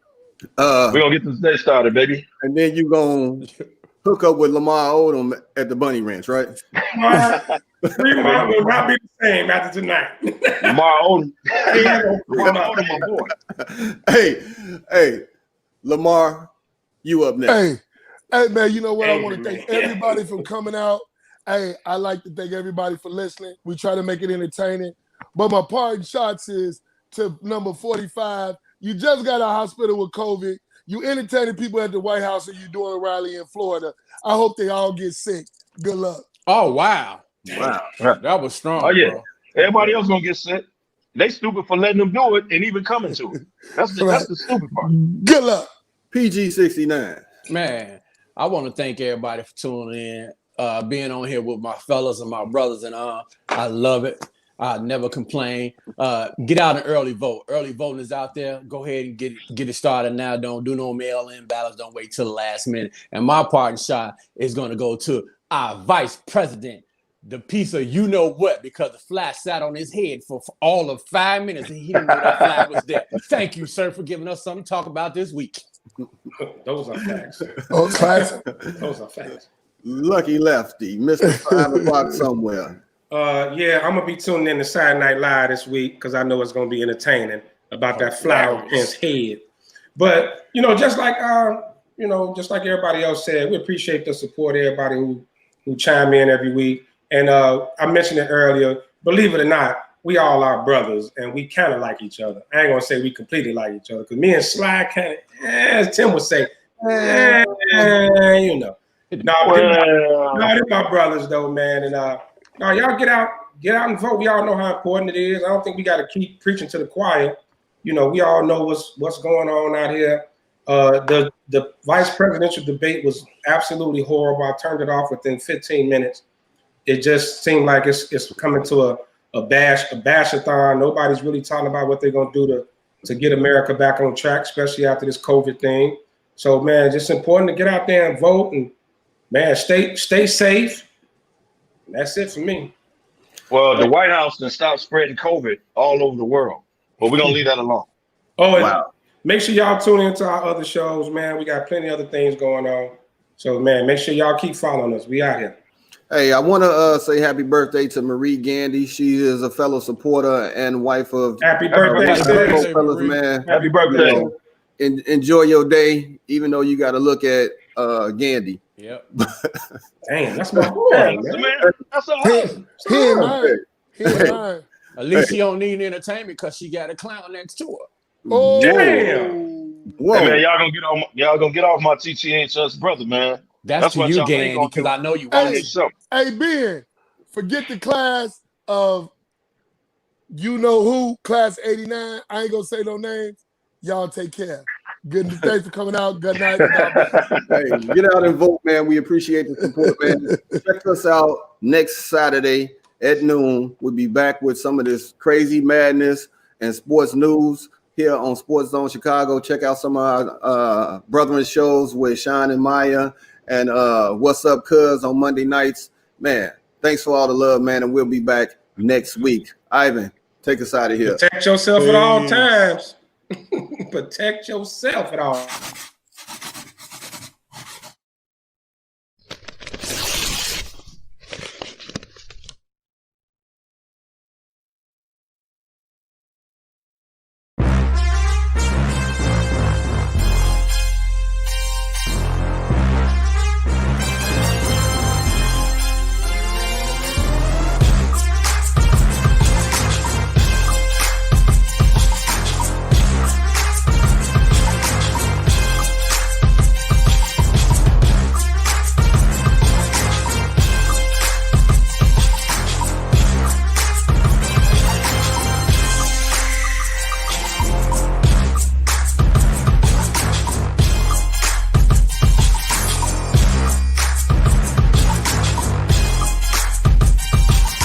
We're gonna get this day started, baby. And then you gonna hook up with Lamar Odom at the Bunny Ranch, right? Fremont will not be the same after tonight. Lamar Odom, my boy. Hey, Lamar, you up next. Hey, man, you know what? I want to thank everybody for coming out. Hey, I like to thank everybody for listening. We try to make it entertaining. But my parting shots is to number 45. You just got out of hospital with COVID. You entertaining people at the White House and you doing a rally in Florida. I hope they all get sick. Good luck. Oh, wow. Wow. That was strong, Oh, yeah. bro. Everybody else gonna get sick. They stupid for letting them do it and even coming to it. That's the stupid part. Good luck. PG-69. Man, I want to thank everybody for tuning in, being on here with my fellas and my brothers, and I love it. I never complain. Get out and early vote. Early voting is out there. Go ahead and get it started now. Don't do no mail-in ballots. Don't wait till the last minute. And my parting shot is going to go to our vice president, the piece of you know what, because the flag sat on his head for all of 5 minutes and he didn't know that flag was there. Thank you, sir, for giving us something to talk about this week. Those are facts. Those are facts. Lucky Lefty, Mr. 5 o'clock somewhere. Yeah, I'm gonna be tuning in to Saturday Night Live this week because I know it's gonna be entertaining about that fly on his head. But just like everybody else said, we appreciate the support. Everybody who chime in every week, and I mentioned it earlier. Believe it or not, we all are brothers, and we kind of like each other. I ain't gonna say we completely like each other because me and Sly kind of, as Tim would say, No, they're my brothers though, man, and no, y'all get out and vote. We all know how important it is. I don't think we got to keep preaching to the choir. We all know what's going on out here. The vice presidential debate was absolutely horrible. I turned it off within 15 minutes. It just seemed like it's coming to a bash-a-thon. Nobody's really talking about what they're gonna do to get America back on track, especially after this COVID thing. So man, it's just important to get out there and vote, and man, stay safe. That's it for me. Well, the White House can stop spreading COVID all over the world, but we're gonna leave that alone. Oh, wow. Make sure y'all tune into our other shows, man. We got plenty of other things going on. So, man, make sure y'all keep following us. We out here. Hey, I want to say happy birthday to Marie Gandy. She is a fellow supporter and wife of Happy birthday, fellas, man. Happy birthday. Enjoy your day, even though you got to look at Gandy. Yep. Damn, that's my boy, man. That's all right. He ain't mine. At least she don't need entertainment because she got a clown next to her. Oh, damn. Whoa. Hey, man, y'all gonna get off my TTHS brother, man. That's for you, Gandy, because I know you want it. Hey, Ben, forget the class of you know who, class 89. I ain't gonna say no names. Y'all take care. Good. Thanks for coming out. Good night. God bless. Hey, get out and vote, man. We appreciate the support, man. Check us out next Saturday at noon. We'll be back with some of this crazy madness and sports news here on SportsZone Chicago. Check out some of our brethren shows with Sean and Maya and What's Up Cuz on Monday nights. Man, thanks for all the love, man, and we'll be back next week. Ivan, take us out of here. Protect yourself at all times. Protect yourself at all